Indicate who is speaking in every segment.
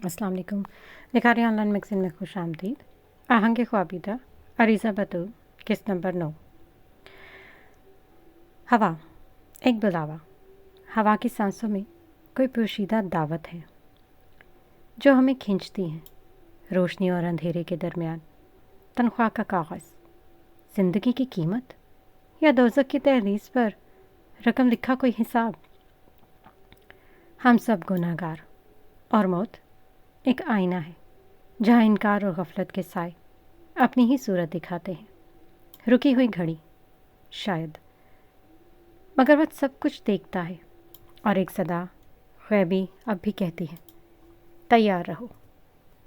Speaker 1: السلام علیکم۔ لکھاری آن لائن میگزین میں خوش آمدید۔ آہنگ خوابیدہ، عریضہ بطور، قسط نمبر 9۔ ہوا، ایک بلاوا۔ ہوا کی سانسوں میں کوئی پوشیدہ دعوت ہے جو ہمیں کھینچتی ہے، روشنی اور اندھیرے کے درمیان۔ تنخواہ کا کاغذ، زندگی کی قیمت یا دوزخ کی تحریر پر رقم لکھا کوئی حساب۔ ہم سب گناہ گار، اور موت ایک آئینہ ہے جہاں انکار اور غفلت کے سائے اپنی ہی صورت دکھاتے ہیں۔ رکی ہوئی گھڑی، شاید، مگر وہ سب کچھ دیکھتا ہے، اور ایک صدا غیبی اب بھی کہتی ہے، تیار رہو۔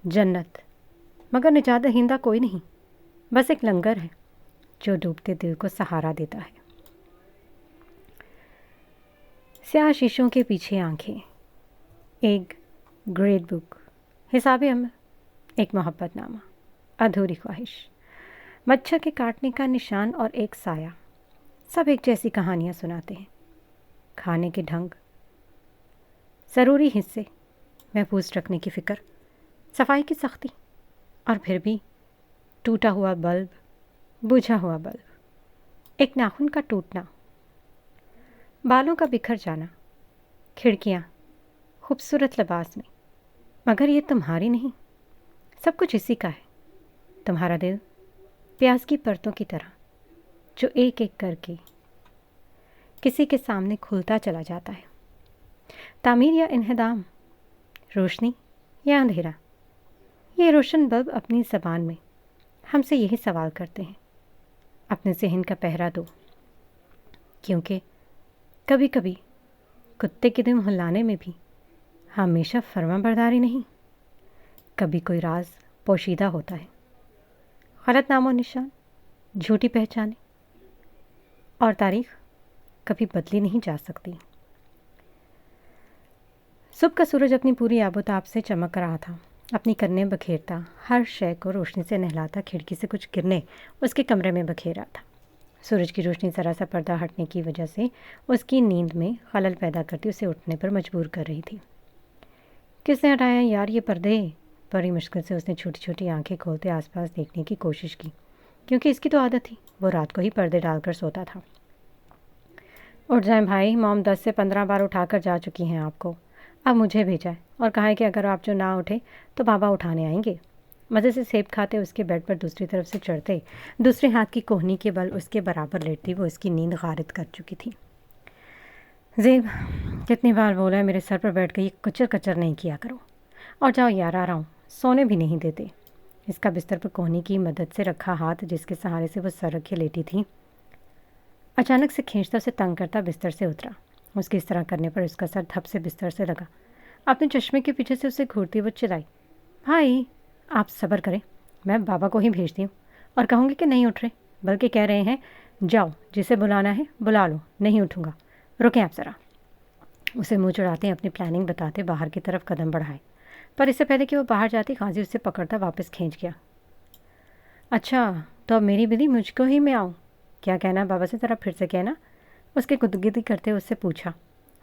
Speaker 1: جنت، مگر نجات دہندہ کوئی نہیں، بس ایک لنگر ہے جو ڈوبتے دل کو سہارا دیتا ہے۔ سیاہ شیشوں کے پیچھے آنکھیں، ایک گریڈ بک، حساب عمل، ایک محبت نامہ، ادھوری خواہش، مچھر کے کاٹنے کا نشان اور ایک سایہ، سب ایک جیسی کہانیاں سناتے ہیں۔ کھانے کے ڈھنگ، ضروری حصے، محفوظ رکھنے کی فکر، صفائی کی سختی، اور پھر بھی ٹوٹا ہوا بلب، بجھا ہوا بلب، ایک ناخن کا ٹوٹنا، بالوں کا بکھر جانا، کھڑکیاں خوبصورت لباس میں، مگر یہ تمہاری نہیں، سب کچھ اسی کا ہے۔ تمہارا دل پیاز کی پرتوں کی طرح جو ایک ایک کر کے کسی کے سامنے کھلتا چلا جاتا ہے۔ تعمیر یا انہدام، روشنی یا اندھیرا، یہ روشن بلب اپنی زبان میں ہم سے یہی سوال کرتے ہیں۔ اپنے ذہن کا پہرا دو، کیونکہ کبھی کبھی کتے کے دم ہلانے میں بھی ہمیشہ فرما برداری نہیں، کبھی کوئی راز پوشیدہ ہوتا ہے، غلط نام و نشان، جھوٹی پہچانیں، اور تاریخ کبھی بدلی نہیں جا سکتی۔ صبح کا سورج اپنی پوری آب و تاب سے چمک رہا تھا، اپنی کرنیں بکھیرتا، ہر شے کو روشنی سے نہلاتا، کھڑکی سے کچھ گرنے اس کے کمرے میں بکھیر رہا تھا۔ سورج کی روشنی ذرا سا پردہ ہٹنے کی وجہ سے اس کی نیند میں خلل پیدا کرتی اسے اٹھنے پر مجبور کر رہی تھی۔ کس نے ہٹایا یار یہ پردے؟ بڑی مشکل سے اس نے چھوٹی چھوٹی آنکھیں کھولتے آس پاس دیکھنے کی کوشش کی، کیونکہ اس کی تو عادت تھی، وہ رات کو ہی پردے ڈال کر سوتا تھا۔ اٹھ جائیں بھائی، موم 10 سے 15 بار اٹھا کر جا چکی ہیں آپ کو، اب مجھے بھیجا ہے اور کہا ہے کہ اگر آپ جو نہ اٹھے تو بابا اٹھانے آئیں گے۔ مزے سے سیب کھاتے اس کے بیڈ پر دوسری طرف سے چڑھتے، دوسرے ہاتھ کی کوہنی کے بل اس کے برابر لیٹتی وہ اس کی نیند غارت کر چکی تھی۔ زیب، کتنی بار بولا ہے میرے سر پر بیٹھ کے یہ کچر کچر نہیں کیا کرو، اور جاؤ یار، آ رہا ہوں۔ سونے بھی نہیں دیتے۔ اس کا بستر پر کوہنی کی مدد سے رکھا ہاتھ جس کے سہارے سے وہ سر رکھے لیٹی تھی، اچانک سے کھینچتا اسے تنگ کرتا بستر سے اترا۔ اس کے اس طرح کرنے پر اس کا سر دھپ سے بستر سے لگا۔ اپنے چشمے کے پیچھے سے اسے گھورتی وہ چلائی، بھائی آپ صبر کریں، میں بابا کو ہی بھیجتی ہوں اور کہوں گی کہ نہیں اٹھ رہے، بلکہ کہہ رہے ہیں جاؤ، جسے بلانا ہے بلا لو، نہیں اٹھوں گا، رکیں آپ ذرا۔ اسے منہ چڑھاتے اپنی پلاننگ بتاتے باہر کی طرف قدم بڑھائے، پر اس سے پہلے کہ وہ باہر جاتی غازی اسے پکڑتا واپس کھینچ گیا۔ اچھا تو اب میری بلی مجھ کو ہی میں آؤں؟ کیا کہنا بابا سے، ذرا پھر سے کہنا، اس کے گدگدی کرتے اس سے پوچھا۔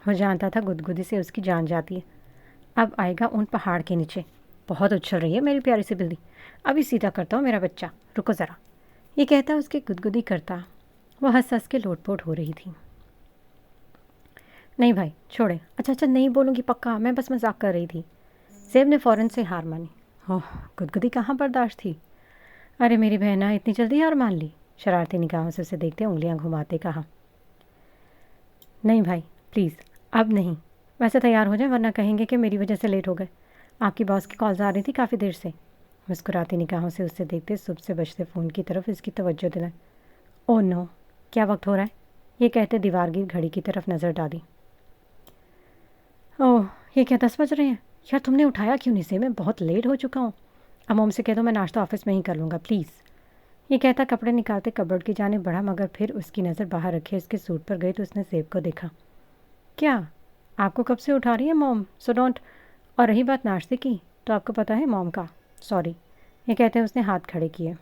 Speaker 1: وہ جانتا تھا گدگدی سے اس کی جان جاتی ہے۔ اب آئے گا ان پہاڑ کے نیچے، بہت اچھل رہی ہے میری پیاری سی بلی، ابھی سیدھا کرتا ہوں میرا بچہ، رکو ذرا، یہ کہتا اس کی گدگدی کرتا وہ ہنس ہنس کے لوٹ پوٹ ہو رہی تھی۔ نہیں بھائی چھوڑے، اچھا نہیں بولوں گی پکا، میں بس مذاق کر رہی تھی۔ زیب نے فوراً سے ہار مانی۔ اوہ، گدگدی کہاں برداشت تھی؟ ارے میری بہنا، اتنی جلدی ہار مان لی؟ شرارتی نگاہوں سے اسے دیکھتے انگلیاں گھماتے کہا۔ نہیں بھائی پلیز، اب نہیں، ویسے تیار ہو جائیں ورنہ کہیں گے کہ میری وجہ سے لیٹ ہو گئے، آپ کی باس کی کالز آ رہی تھی کافی دیر سے۔ مسکراتی نگاہوں سے اسے دیکھتے صبح سے بجتے فون کی طرف اس کی توجہ دلائیں۔ او نو، کیا وقت ہو رہا ہے؟ یہ کہتے دیوار گیر گھڑی کی طرف نظر ڈالی۔ اوہ، یہ کیا 10 بج رہے ہیں؟ یار تم نے اٹھایا کیوں نہیں؟ سے میں بہت لیٹ ہو چکا ہوں۔ اب موم سے کہہ دو میں ناشتہ آفس میں ہی کر لوں گا پلیز۔ یہ کہتا کپڑے نکالتے کبرڈ کی جانب بڑھا، مگر پھر اس کی نظر باہر رکھے اس کے سوٹ پر گئی تو اس نے زیب کو دیکھا۔ کیا آپ کو کب سے اٹھا رہی ہے موم؟ So don't. اور رہی بات ناشتے کی تو آپ کو پتہ ہے موم کا، سوری۔ یہ کہتے ہیں اس نے ہاتھ کھڑے کیے۔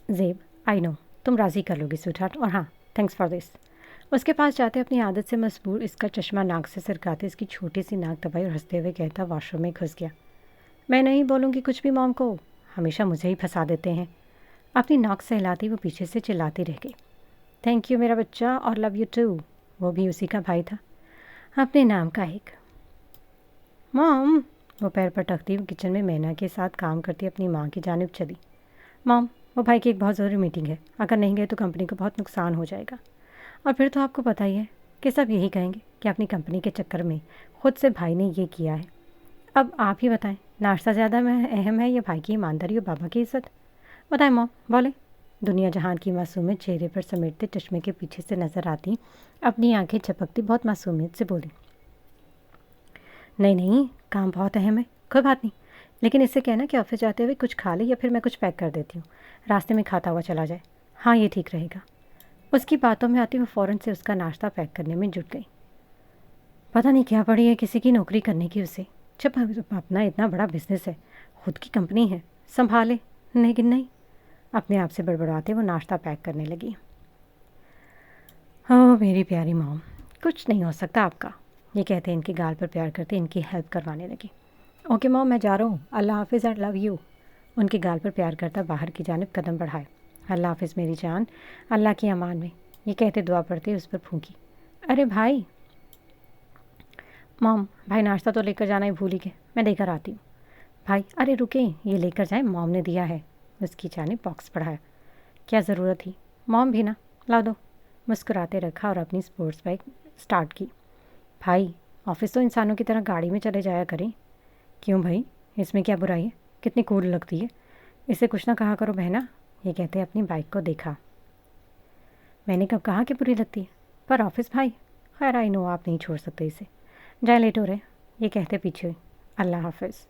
Speaker 1: زیب، آئی نو تم راضی کر لو گی سویٹ ہارٹ، اور ہاں تھینکس فار دس۔ اس کے پاس جاتے اپنی عادت سے مجبور اس کا چشمہ ناک سے سرکاتے اس کی چھوٹی سی ناک دبائی اور ہنستے ہوئے کہتا واش روم میں گھس گیا۔ میں نہیں بولوں گی کچھ بھی مام کو، ہمیشہ مجھے ہی پھنسا دیتے ہیں۔ اپنی ناک سے ہلاتی وہ پیچھے سے چلاتی رہ گئی، تھینک یو میرا بچہ اور لو یو ٹو۔ وہ بھی اسی کا بھائی تھا، اپنے نام کا ایک۔ مام، وہ پیر پر ٹکتی وہ کچن میں مینا کے ساتھ کام کرتی اپنی ماں کی جانب چلی۔ مام، وہ بھائی کی ایک بہت ضروری میٹنگ ہے، اگر نہیں گئے تو کمپنی کو بہت نقصان ہو جائے گا، اور پھر تو آپ کو پتہ ہی ہے کہ سب یہی کہیں گے کہ اپنی کمپنی کے چکر میں خود سے بھائی نے یہ کیا ہے۔ اب آپ ہی بتائیں، ناشتہ زیادہ اہم ہے یا بھائی کی ایمانداری اور بابا کی عزت؟ بتائیں مام، بولیں۔ دنیا جہان کی معصومیت چہرے پر سمیٹتے چشمے کے پیچھے سے نظر آتی، اپنی آنکھیں جھپکتی بہت معصومیت سے بولی، نہیں کام بہت اہم ہے، کوئی بات نہیں، لیکن اس سے کہنا کہ آفس جاتے ہوئے کچھ کھا لے یا پھر میں کچھ پیک کر دیتی ہوں، راستے میں کھاتا ہوا چلا جائے۔ ہاں یہ ٹھیک رہے گا۔ اس کی باتوں میں آتی وہ فوراً سے اس کا ناشتہ پیک کرنے میں جٹ گئی۔ پتہ نہیں کیا پڑی ہے کسی کی نوکری کرنے کی اسے، جب اپنا اتنا بڑا بزنس ہے، خود کی کمپنی ہے، سنبھالے، لیکن نہیں۔ اپنے آپ سے بڑبڑاتے وہ ناشتہ پیک کرنے لگی۔ اوہ میری پیاری مام، کچھ نہیں ہو سکتا آپ کا، یہ کہتے ان کے گال پر پیار کرتے ان کی ہیلپ کروانے لگی۔ اوکے مام، میں جا رہا ہوں، اللہ حافظ، آئی لو یو۔ ان کے گال پر پیار کرتا باہر کی جانب قدم بڑھائے۔ اللہ حافظ میری جان، اللہ کی امان میں، یہ کہتے دعا پڑھتے اس پر پھونکی۔ ارے بھائی، مام بھائی ناشتہ تو لے کر جانا ہی بھول ہی گئے، میں دے کر آتی ہوں۔ بھائی ارے رکیں، یہ لے کر جائیں، مام نے دیا ہے۔ اس کی جانب باکس بڑھایا۔ کیا ضرورت تھی، مام بھی نا، لا دو۔ مسکراتے رکھا اور اپنی اسپورٹس بائک سٹارٹ کی۔ بھائی آفس تو انسانوں کی طرح گاڑی میں چلے جایا کریں۔ کیوں بھائی، اس میں کیا برائی ہے، کتنی کول لگتی ہے، اسے کچھ نہ کہا کرو بہنا، یہ کہتے اپنی بائک کو دیکھا۔ میں نے کب کہا کہ بری لگتی ہے، پر آفس بھائی، خیر آئی نو آپ نہیں چھوڑ سکتے اسے، جائے لیٹ ہو رہے، یہ کہتے پیچھے ہوئی۔ اللہ حافظ۔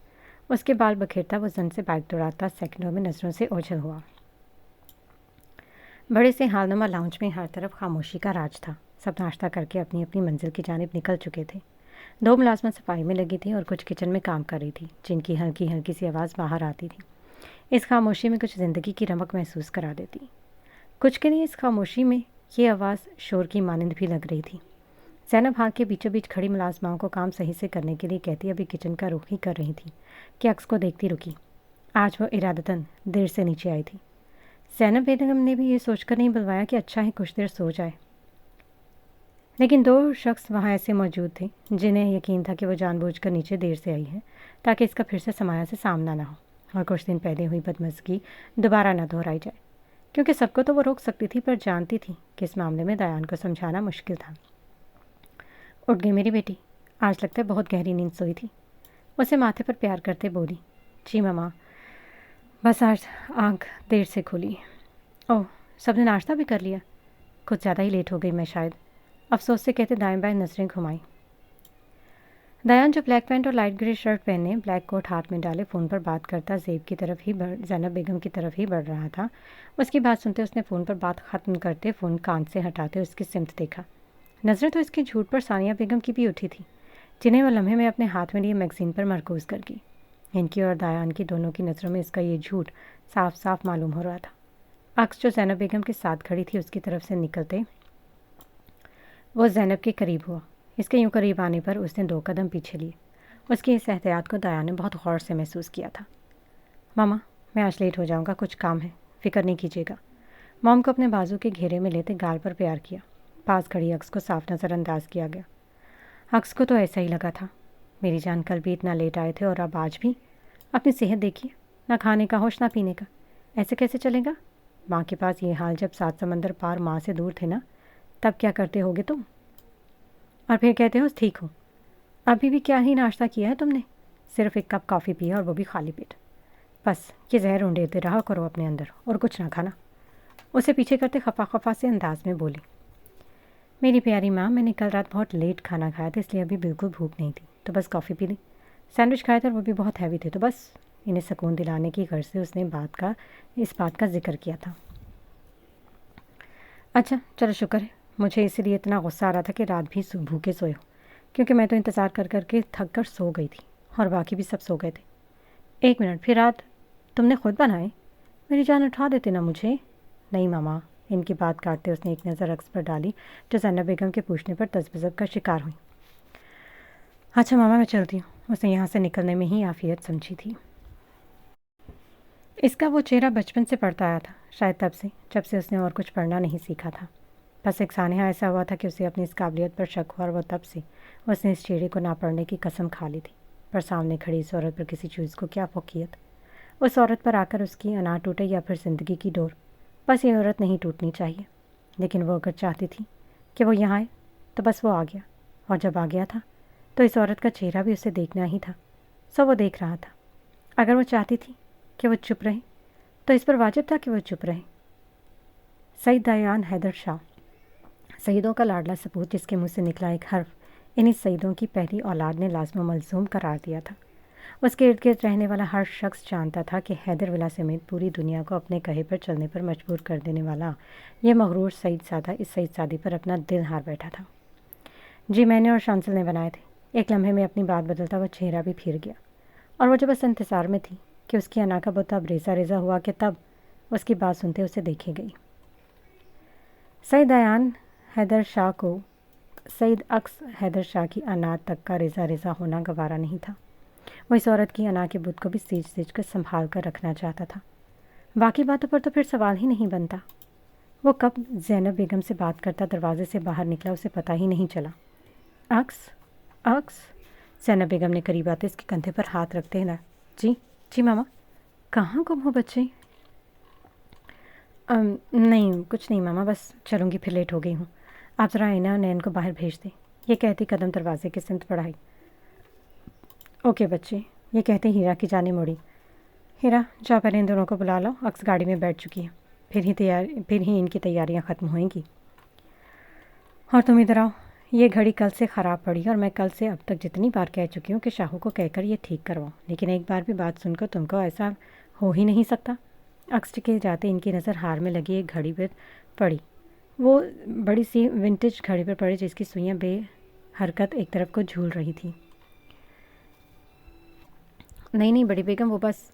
Speaker 1: اس کے بال بکھیرتا وہ زن سے بائک دوڑاتا سیکنڈوں میں نظروں سے اوجھل ہوا۔ بڑے سے حال نما لاؤنج میں ہر طرف خاموشی کا راج تھا، سب ناشتہ کر کے اپنی اپنی منزل کی جانب نکل چکے تھے۔ دو ملازمت صفائی میں لگی تھیں اور کچھ کچن میں کام کر رہی تھی، جن کی ہلکی ہلکی سی آواز باہر آتی تھی، اس خاموشی میں کچھ زندگی کی رمق محسوس کرا دیتی۔ کچھ کے لیے اس خاموشی میں یہ آواز شور کی مانند بھی لگ رہی تھی۔ زینب ہال کے بیچوں بیچ کھڑی ملازماؤں کو کام صحیح سے کرنے کے لیے کہتی ابھی کچن کا رخ ہی کر رہی تھی کہ عکس کو دیکھتی رکی۔ آج وہ ارادتاً دیر سے نیچے آئی تھی۔ زینب بیگم نے بھی یہ سوچ کر نہیں بلوایا کہ اچھا ہے کچھ دیر سو جائے، لیکن دو شخص وہاں ایسے موجود تھے جنہیں یقین تھا کہ وہ جان بوجھ کر نیچے دیر سے آئی ہے تاکہ اس کا پھر سے سمایا سے سامنا نہ ہو اور کچھ دن پہلے ہوئی بدمزگی دوبارہ نہ دہرائی جائے، کیونکہ سب کو تو وہ روک سکتی تھی پر جانتی تھی کہ اس معاملے میں دیان کو سمجھانا مشکل تھا۔ اٹھ گئی میری بیٹی، آج لگتا ہے بہت گہری نیند سوئی تھی، اسے ماتھے پر پیار کرتے بولی۔ جی ماما، بس آج آنکھ دیر سے کھلی۔ اوہ، سب نے ناشتہ بھی کر لیا، کچھ زیادہ ہی لیٹ ہو گئی میں شاید، افسوس سے کہتے دائیں بائیں نظریں گھمائیں۔ دیان جو بلیک پینٹ اور لائٹ گرے شرٹ پہنے بلیک کوٹ ہاتھ میں ڈالے فون پر بات کرتا زینب بیگم کی طرف ہی بڑھ رہا تھا، اس کی بات سنتے اس نے فون پر بات ختم کرتے فون کان سے ہٹاتے اس کی سمت دیکھا۔ نظریں تو اس کے جھوٹ پر ثانیہ بیگم کی بھی اٹھی تھی، جنہیں وہ لمحے میں اپنے ہاتھ میں لیے میگزین پر مرکوز کر گئی۔ ان کی اور دیان کی دونوں کی نظروں میں اس کا یہ جھوٹ صاف صاف معلوم ہو رہا تھا۔ عکس جو زینب بیگم کے ساتھ کھڑی تھی اس کی طرف سے نکلتے وہ زینب کے قریب ہوا۔ اس کے یوں قریب آنے پر اس نے 2 قدم پیچھے لیے۔ اس کی اس احتیاط کو دیان نے بہت غور سے محسوس کیا تھا۔ ماما، میں آج لیٹ ہو جاؤں گا، کچھ کام ہے، فکر نہیں کیجیے گا۔ موم کو اپنے بازو کے گھیرے میں لیتے گال پر پیار کیا۔ پاس کھڑی عکس کو صاف نظر انداز کیا گیا۔ عکس کو تو ایسا ہی لگا تھا، میری جان کل بھی اتنا لیٹ آئے تھے اور اب آج بھی۔ اپنی صحت دیکھیے، نہ کھانے کا ہوش نہ پینے کا، ایسے کیسے چلے گا؟ ماں کے پاس یہ حال جب 7 سمندر پار ماں سے دور تھے نا، تب کیا کرتے ہوگے تم؟ اور پھر کہتے ہو ٹھیک ہو، ابھی بھی کیا ہی ناشتہ کیا ہے تم نے؟ صرف 1 کپ کافی پیا اور وہ بھی خالی پیٹ، بس یہ زہر اونڈیتے رہا کرو اپنے اندر اور کچھ نہ کھانا۔ اسے پیچھے کرتے خفا خفا سے انداز میں بولی۔ میری پیاری ماں، میں نے کل رات بہت لیٹ کھانا کھایا تھا، اس لیے ابھی بالکل بھوک نہیں تھی، تو بس کافی پی لی۔ سینڈوچ کھایا تھا اور وہ بھی بہت ہیوی تھے، تو بس انہیں سکون دلانے کی غرض سے اس نے اس بات کا ذکر کیا تھا۔ اچھا چلو شکر ہے، مجھے اسی لیے اتنا غصہ آ رہا تھا کہ رات بھی بھوکے سوئے ہو، کیونکہ میں تو انتظار کر کر کے تھک کر سو گئی تھی اور باقی بھی سب سو گئے تھے۔ 1 منٹ، پھر رات تم نے خود بنائے؟ میری جان اٹھا دیتے نا مجھے۔ نہیں ماما، ان کی بات کاٹتے اس نے ایک نظر عکس پر ڈالی جو زینب بیگم کے پوچھنے پر تذبذب کا شکار ہوئی۔ اچھا ماما میں چلتی ہوں، اس نے یہاں سے نکلنے میں ہی عافیت سمجھی تھی۔ اس کا وہ چہرہ بچپن سے پڑھتا آیا تھا، شاید تب سے جب سے اس نے اور کچھ پڑھنا نہیں سیکھا تھا۔ بس ایک سانحہ ایسا ہوا تھا کہ اسے اپنی اس قابلیت پر شک ہوا اور وہ تب سے اس نے اس چہرے کو نہ پڑھنے کی قسم کھا لی تھی۔ پر سامنے کھڑی اس عورت پر کسی چیز کو کیا فوقیت؟ اس عورت پر آ کر اس کی انا ٹوٹے یا پھر زندگی کی ڈور؟ بس یہ عورت نہیں ٹوٹنی چاہیے، لیکن وہ اگر چاہتی تھی کہ وہ یہاں آئے تو بس وہ آ گیا، اور جب آ گیا تھا تو اس عورت کا چہرہ بھی اسے دیکھنا ہی تھا، سو وہ دیکھ رہا تھا۔ اگر وہ چاہتی تھی کہ وہ چپ رہے تو اس پر واجب تھا کہ وہ چپ رہے۔ سید دیان حیدر شاہ، سیدوں کا لاڈلا سپوت جس کے منہ سے نکلا ایک حرف انہی سیدوں کی پہلی اولاد نے لازم و ملزوم قرار دیا تھا۔ اس کے ارد گرد رہنے والا ہر شخص جانتا تھا کہ حیدر ولا سمیت پوری دنیا کو اپنے کہے پر چلنے پر مجبور کر دینے والا یہ مغرور سعید زادہ اس سعید زادی پر اپنا دل ہار بیٹھا تھا۔ جی میں نے اور شمسل نے بنائے تھے۔ ایک لمحے میں اپنی بات بدلتا وہ چہرہ بھی پھر گیا، اور وہ جب اس انتظار میں تھی کہ اس کی انا کا بت اب ریزہ ریزہ ہوا کہ تب اس کی بات سنتے اسے دیکھے گئی۔ سید دیان حیدر شاہ کو سید اکس حیدر شاہ کی انا تک کا ریزہ ریزہ ہونا گوارا نہیں تھا۔ وہ اس عورت کی انا کے بت کو بھی سیج سیج کر سنبھال کر رکھنا چاہتا تھا۔ باقی باتوں پر تو پھر سوال ہی نہیں بنتا۔ وہ کب زینب بیگم سے بات کرتا دروازے سے باہر نکلا اسے پتہ ہی نہیں چلا۔ اکس اکس، زینب بیگم نے قریب آتے اس کے کندھے پر ہاتھ رکھتے ہلا۔ جی جی ماما، کہاں گم ہو بچے؟ نہیں کچھ نہیں ماما، بس چلوں گی، پھر لیٹ ہو گئی ہوں۔ آپ ذرا اینا نین کو باہر بھیج دیں، یہ کہتی قدم دروازے کی سمت بڑھائی۔ اوکے بچے، یہ کہتے ہیرا کی جانب مڑی۔ ہیرا جا پہلے ان دونوں کو بلا لو، اکس گاڑی میں بیٹھ چکی ہے، پھر ہی ان کی تیاریاں ختم ہوئیں گی۔ اور تم ادھر آؤ، یہ گھڑی کل سے خراب پڑی اور میں کل سے اب تک جتنی بار کہہ چکی ہوں کہ شاہو کو کہہ کر یہ ٹھیک کرواؤ، لیکن ایک بار بھی بات سن کر تم کو ایسا ہو ہی نہیں سکتا۔ اکس کے جاتے ان کی نظر ہار میں لگی ایک گھڑی پر پڑی، وہ بڑی سی ونٹیج گھڑی پر پڑی جس کی سوئیاں بے حرکت ایک طرف کو جھول رہی تھی۔ نہیں بڑی بیگم، وہ بس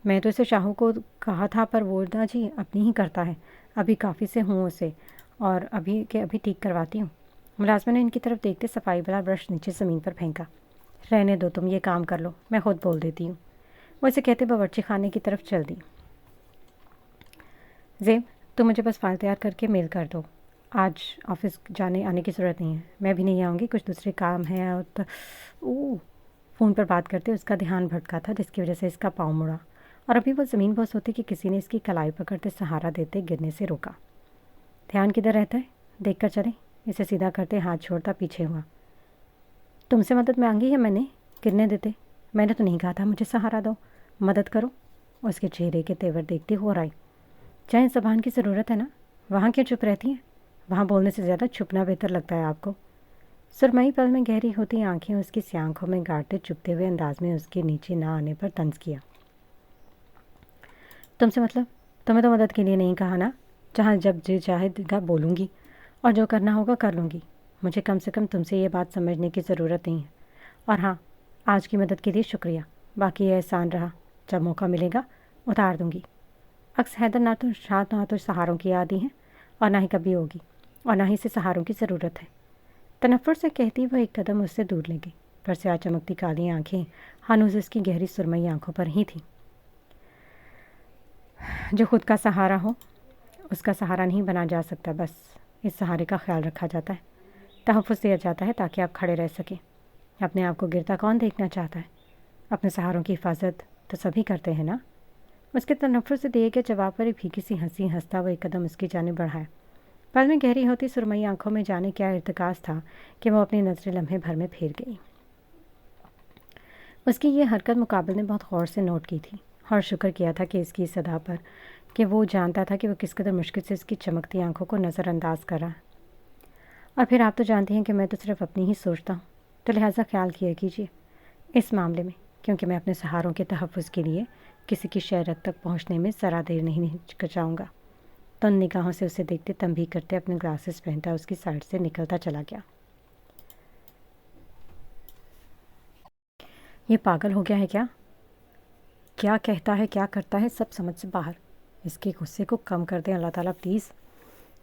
Speaker 1: میں تو اسے شاہو کو کہا تھا پر وہ نہ جی اپنی ہی کرتا ہے، ابھی کافی سے ہوں اسے، اور ابھی ٹھیک کرواتی ہوں۔ ملازمہ نے ان کی طرف دیکھتے صفائی والا برش نیچے زمین پر پھینکا۔ رہنے دو، تم یہ کام کر لو، میں خود بول دیتی ہوں۔ وہ اسے کہتے باورچی خانے کی طرف چل دی۔ زیب تم مجھے بس فائل تیار کر کے میل کر دو، آج آفس جانے آنے کی ضرورت نہیں ہے، میں بھی نہیں آؤں گی، کچھ دوسرے کام ہیں۔ اور فون پر بات کرتے اس کا دھیان بھٹکا تھا جس کی وجہ سے اس کا پاؤں مڑا، اور ابھی وہ زمین بوس ہوتی کہ کسی نے اس کی کلائی پکڑتے سہارا دیتے گرنے سے روکا۔ دھیان کدھر رہتا ہے، دیکھ کر چلیں۔ اسے سیدھا کرتے ہاتھ چھوڑتا پیچھے ہوا۔ تم سے مدد مانگی ہے میں نے، گرنے دیتے؟ میں نے تو نہیں کہا تھا مجھے سہارا دو، مدد کرو۔ اس کے چہرے کے تیور دیکھتے ہو رہا ہے۔ چاہے زبان کی ضرورت ہے نا، وہاں کیوں چپ رہتی ہیں؟ وہاں بولنے سے زیادہ چھپنا بہتر لگتا ہے آپ کو۔ سرمئی پل میں گہری ہوتی آنکھیں اس کی سی آنکھوں میں گاڑتے چپتے ہوئے انداز میں اس کے نیچے نہ آنے پر طنز کیا۔ تم سے مطلب؟ تمہیں تو مدد کے لیے نہیں کہا نا، جہاں جب جی چاہے گا بولوں گی، اور جو کرنا ہوگا کر لوں گی۔ مجھے کم سے کم تم سے یہ بات سمجھنے کی ضرورت نہیں ہے، اور ہاں آج کی مدد کے لیے شکریہ، باقی یہ احسان رہا، جب موقع ملے گا اتار دوں گی۔ اکس حیدر نہ تو سہاروں کی عادی ہیں اور نہ ہی کبھی ہوگی، اور نہ ہی اسے سہاروں کی ضرورت ہے۔ تنفر سے کہتی وہ ایک قدم اس سے دور لے گئی، پر سیاہ چمکتی کالی آنکھیں ہنوز اس کی گہری سرمئی آنکھوں پر ہی تھیں۔ جو خود کا سہارا ہو اس کا سہارا نہیں بنا جا سکتا، بس اس سہارے کا خیال رکھا جاتا ہے، تحفظ دیا جاتا ہے تاکہ آپ کھڑے رہ سکیں۔ اپنے آپ کو گرتا کون دیکھنا چاہتا ہے؟ اپنے سہاروں کی حفاظت تو سبھی کرتے ہیں نا۔ اس کے تنفر سے دیے گئے جواب پر ایک پھیکی سی ہنسی ہنستا وہ ایک قدم اس کی جانب بڑھایا۔ پل میں گہری ہوتی سرمئی آنکھوں میں جانے کیا ارتکاز تھا کہ وہ اپنی نظریں لمحے بھر میں پھیر گئی۔ اس کی یہ حرکت مقابل نے بہت غور سے نوٹ کی تھی، اور شکر کیا تھا کہ اس کی صدا پر کہ وہ جانتا تھا کہ وہ کس قدر مشکل سے اس کی چمکتی آنکھوں کو نظر انداز کر رہا۔ اور پھر آپ تو جانتی ہیں کہ میں تو صرف اپنی ہی سوچتا ہوں، تو لہٰذا خیال کیا کیجیے اس معاملے میں، کیونکہ میں اپنے سہاروں کے تحفظ کے لیے کسی کی شہرت تک پہنچنے میں ذرا دیر نہیں ہچکچاؤں گا۔ تو ان نگاہوں سے اسے دیکھتے تنبیہ کرتے اپنے گلاسز پہنتا اس کی سائڈ سے نکلتا چلا گیا۔ یہ پاگل ہو گیا ہے کیا کہتا ہے کیا کرتا ہے سب سمجھ سے باہر۔ اس کے غصے کو کم کر دیں اللہ تعالیٰ پلیز۔